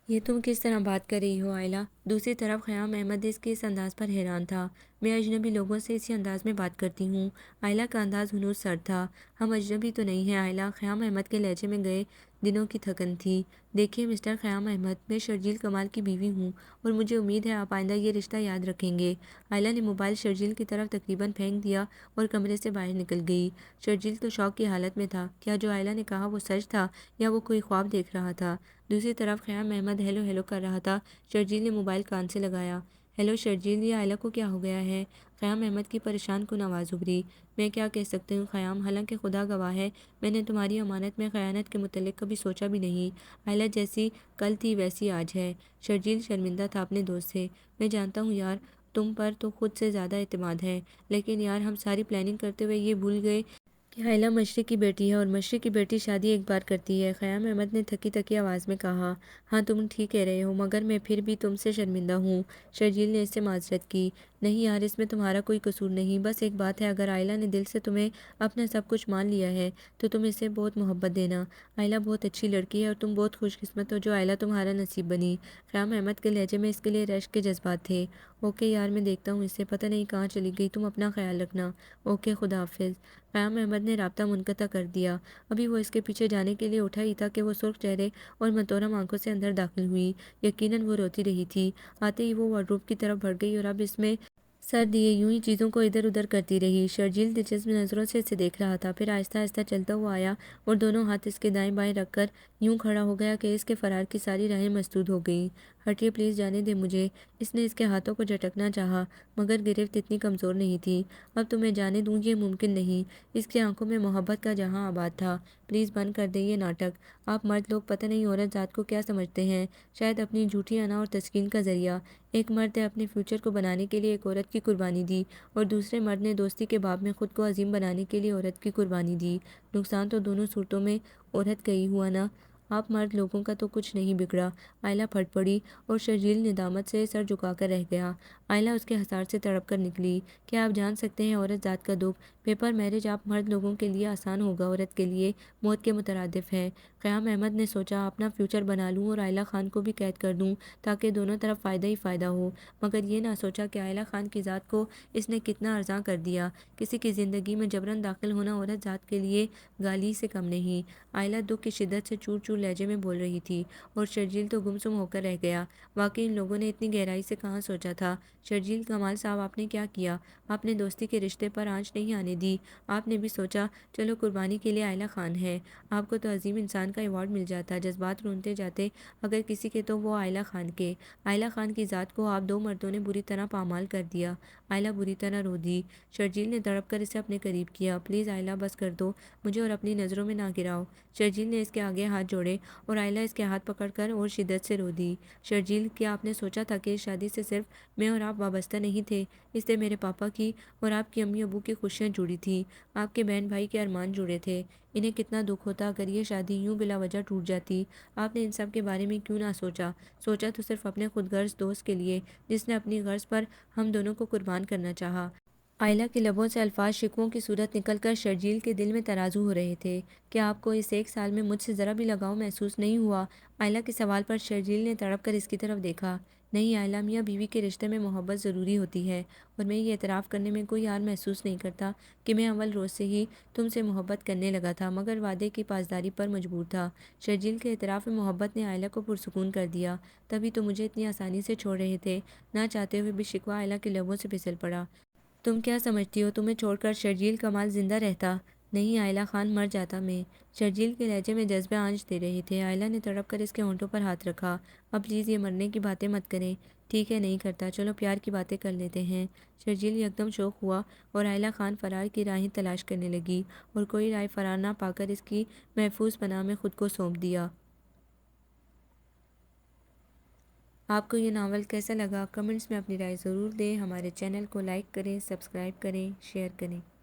Speaker 1: یہ تم کس طرح بات کر رہی ہو آئلہ؟ دوسری طرف خیام احمد اس کے اس انداز پر حیران تھا۔ میں اجنبی لوگوں سے اسی انداز میں بات کرتی ہوں۔ آئلہ کا انداز ہنوز سرد تھا۔ ہم اجنبی تو نہیں ہیں آئلہ، خیام احمد کے لہجے میں گئے دنوں کی تھکن تھی۔ دیکھیے مسٹر خیام احمد، میں شرجیل کمال کی بیوی ہوں اور مجھے امید ہے آپ آئندہ یہ رشتہ یاد رکھیں گے۔ آئلہ نے موبائل شرجیل کی طرف تقریباً پھینک دیا اور کمرے سے باہر نکل گئی۔ شرجیل تو شوق کی حالت میں تھا۔ کیا جو آئلہ نے کہا وہ سچ تھا یا وہ کوئی خواب دیکھ رہا تھا؟ دوسری طرف خیام احمد ہیلو ہیلو کر رہا تھا۔ شرجیل نے موبائل کان سے لگایا۔ ہیلو شرجیل، یہ آئلہ کو کیا ہو گیا ہے؟ خیام احمد کی پریشان کن آواز ابھری۔ میں کیا کہہ سکتی ہوں خیام، حالانکہ خدا گواہ ہے میں نے تمہاری امانت میں خیانت کے متعلق کبھی سوچا بھی نہیں۔ آئلہ جیسی کل تھی ویسی آج ہے۔ شرجیل شرمندہ تھا اپنے دوست سے۔ میں جانتا ہوں یار، تم پر تو خود سے زیادہ اعتماد ہے، لیکن یار ہم ساری پلاننگ کرتے ہوئے یہ بھول گئے کہ آئلہ مشرق کی بیٹی ہے اور مشرق کی بیٹی شادی ایک بار کرتی ہے۔ خیام احمد نے تھکی تھکی آواز میں کہا۔ ہاں تم ٹھیک کہہ رہے ہو، مگر میں پھر بھی تم سے شرمندہ ہوں۔ شرجیل نے اس سے معذرت کی۔ نہیں یار، اس میں تمہارا کوئی قصور نہیں، بس ایک بات ہے، اگر آئلہ نے دل سے تمہیں اپنا سب کچھ مان لیا ہے تو تم اسے بہت محبت دینا۔ آئلہ بہت اچھی لڑکی ہے اور تم بہت خوش قسمت ہو جو آئلہ تمہارا نصیب بنی۔ قیام احمد کے لہجے میں اس کے لیے رشک کے جذبات تھے۔ اوکے یار، میں دیکھتا ہوں اسے، پتہ نہیں کہاں چلی گئی، تم اپنا خیال رکھنا۔ اوکے، خدا حافظ۔ قیام احمد نے رابطہ منقطع کر دیا۔ ابھی وہ اس کے پیچھے جانے کے لیے اٹھا ہی تھا کہ وہ سرخ چہرے اور متورم آنکھوں سے اندر داخل ہوئی۔ یقیناً وہ روتی رہی تھی۔ آتے ہی وہ وارڈروب کی طرف بڑھ گئی اور اب اس میں سر دیے یوں ہی چیزوں کو ادھر ادھر کرتی رہی۔ شرجیل دلچسپ نظروں سے اسے دیکھ رہا تھا، پھر آہستہ آہستہ چلتا ہوا آیا اور دونوں ہاتھ اس کے دائیں بائیں رکھ کر یوں کھڑا ہو گیا کہ اس کے فرار کی ساری راہیں مسدود ہو گئیں۔ ہٹیے پلیز، جانے دے مجھے۔ اس نے اس کے ہاتھوں کو جھٹکنا چاہا مگر گرفت اتنی کمزور نہیں تھی۔ اب تمہیں جانے دوں یہ ممکن نہیں۔ اس کی آنکھوں میں محبت کا جہاں آباد تھا۔ پلیز بند کر دیں یہ ناٹک۔ آپ مرد لوگ پتہ نہیں عورت ذات کو کیا سمجھتے ہیں، شاید اپنی جھوٹی انا اور تسکین کا ذریعہ۔ ایک مرد نے اپنے فیوچر کو بنانے کے لیے ایک عورت کی قربانی دی اور دوسرے مرد نے دوستی کے باب میں خود کو عظیم بنانے کے لیے عورت کی قربانی دی۔ نقصان تو دونوں صورتوں میں عورت کا ہی ہوا نا۔ آپ مرد لوگوں کا تو کچھ نہیں بگڑا۔ آئلہ پھٹ پڑی اور شرجیل ندامت سے سر جھکا کر رہ گیا۔ آئلہ اس کے حصار سے تڑپ کر نکلی۔ کیا آپ جان سکتے ہیں عورت ذات کا دکھ؟ پیپر میرج آپ مرد لوگوں کے لیے آسان ہوگا، عورت کے لیے موت کے مترادف ہے۔ قیام احمد نے سوچا اپنا فیوچر بنا لوں اور آئلہ خان کو بھی قید کر دوں تاکہ دونوں طرف فائدہ ہی فائدہ ہو، مگر یہ نہ سوچا کہ آئلہ خان کی ذات کو اس نے کتنا ارزاں کر دیا۔ کسی کی زندگی میں جبراً داخل ہونا عورت ذات کے لیے گالی سے کم نہیں۔ آئلہ دکھ کی شدت سے چور چور لہجے میں بول رہی تھی اور شرجیل تو گمسم ہو کر رہ گیا۔ واقعی ان لوگوں نے اتنی گہرائی سے کہاں سوچا تھا۔ شرجیل کمال صاحب، آپ نے کیا کیا؟ آپ نے دوستی کے رشتے پر آنچ نہیں آنے دی۔ آپ نے بھی سوچا چلو قربانی کے لیے آئلہ خان ہے، آپ کو تو عظیم انسان کا ایوارڈ مل جاتا۔ جذبات رونتے جاتے اگر کسی کے تو وہ آئلہ خان کے۔ آئلہ خان کی ذات کو آپ دو مردوں نے بری طرح پامال کر دیا۔ آئلہ بری طرح رو دی۔ شرجیل نے تڑپ کر اسے اپنے قریب کیا۔ پلیز آئلہ، بس کر دو، مجھے اور اپنی نظروں میں نہ گراؤ۔ شرجیل نے اس کے آگے ہاتھ جوڑے اور آئلہ اس کے ہاتھ پکڑ کر اور شدت سے رو دی۔ شرجیل، کیا آپ نے سوچا تھا کہ اس شادی سے صرف میں اور آپ وابستہ نہیں تھے؟ اس سے میرے پاپا کی اور آپ کی امی ابو کی خوشیاں جڑی تھیں، آپ کے بہن بھائی کے ارمان جڑے تھے۔ انہیں کتنا دکھ ہوتا اگر یہ شادی یوں بلا وجہ ٹوٹ جاتی۔ آپ نے ان سب کے بارے میں کیوں نہ سوچا؟ سوچا تو صرف اپنے خود غرض دوست کے لیے جس نے اپنی غرض پر ہم دونوں کو قربان کرنا چاہا۔ آئلہ کے لبوں سے الفاظ شکووں کی صورت نکل کر شرجیل کے دل میں ترازو ہو رہے تھے۔ کیا آپ کو اس ایک سال میں مجھ سے ذرا بھی لگاؤ محسوس نہیں ہوا؟ آئلہ کے سوال پر شرجیل نے تڑپ کر اس کی طرف دیکھا۔ نہیں آئلہ، میاں بیوی کے رشتے میں محبت ضروری ہوتی ہے اور میں یہ اعتراف کرنے میں کوئی حرج محسوس نہیں کرتا کہ میں اول روز سے ہی تم سے محبت کرنے لگا تھا مگر وعدے کی پاسداری پر مجبور تھا۔ شرجیل کے اعتراف میں محبت نے آئلہ کو پرسکون کر دیا۔ تبھی تو مجھے اتنی آسانی سے چھوڑ رہے تھے۔ نہ چاہتے ہوئے بھی شکوہ آئلہ کے لبوں سے پھسل پڑا۔ تم کیا سمجھتی ہو تمہیں چھوڑ کر شرجیل کمال زندہ رہتا؟ نہیں آئلہ خان، مر جاتا میں۔ شرجیل کے لہجے میں جذبے آنچ دے رہے تھے۔ آئلہ نے تڑپ کر اس کے ہونٹوں پر ہاتھ رکھا۔ اب پلیز یہ مرنے کی باتیں مت کریں۔ ٹھیک ہے، نہیں کرتا، چلو پیار کی باتیں کر لیتے ہیں۔ شرجیل یکدم شوق ہوا اور آئلہ خان فرار کی راہیں تلاش کرنے لگی اور کوئی رائے فرار نہ پا کر اس کی محفوظ پناہ میں خود کو سونپ دیا۔ آپ کو یہ ناول کیسا لگا؟ کمنٹس میں اپنی رائے ضرور دیں۔ ہمارے چینل کو لائک کریں، سبسکرائب کریں، شیئر کریں۔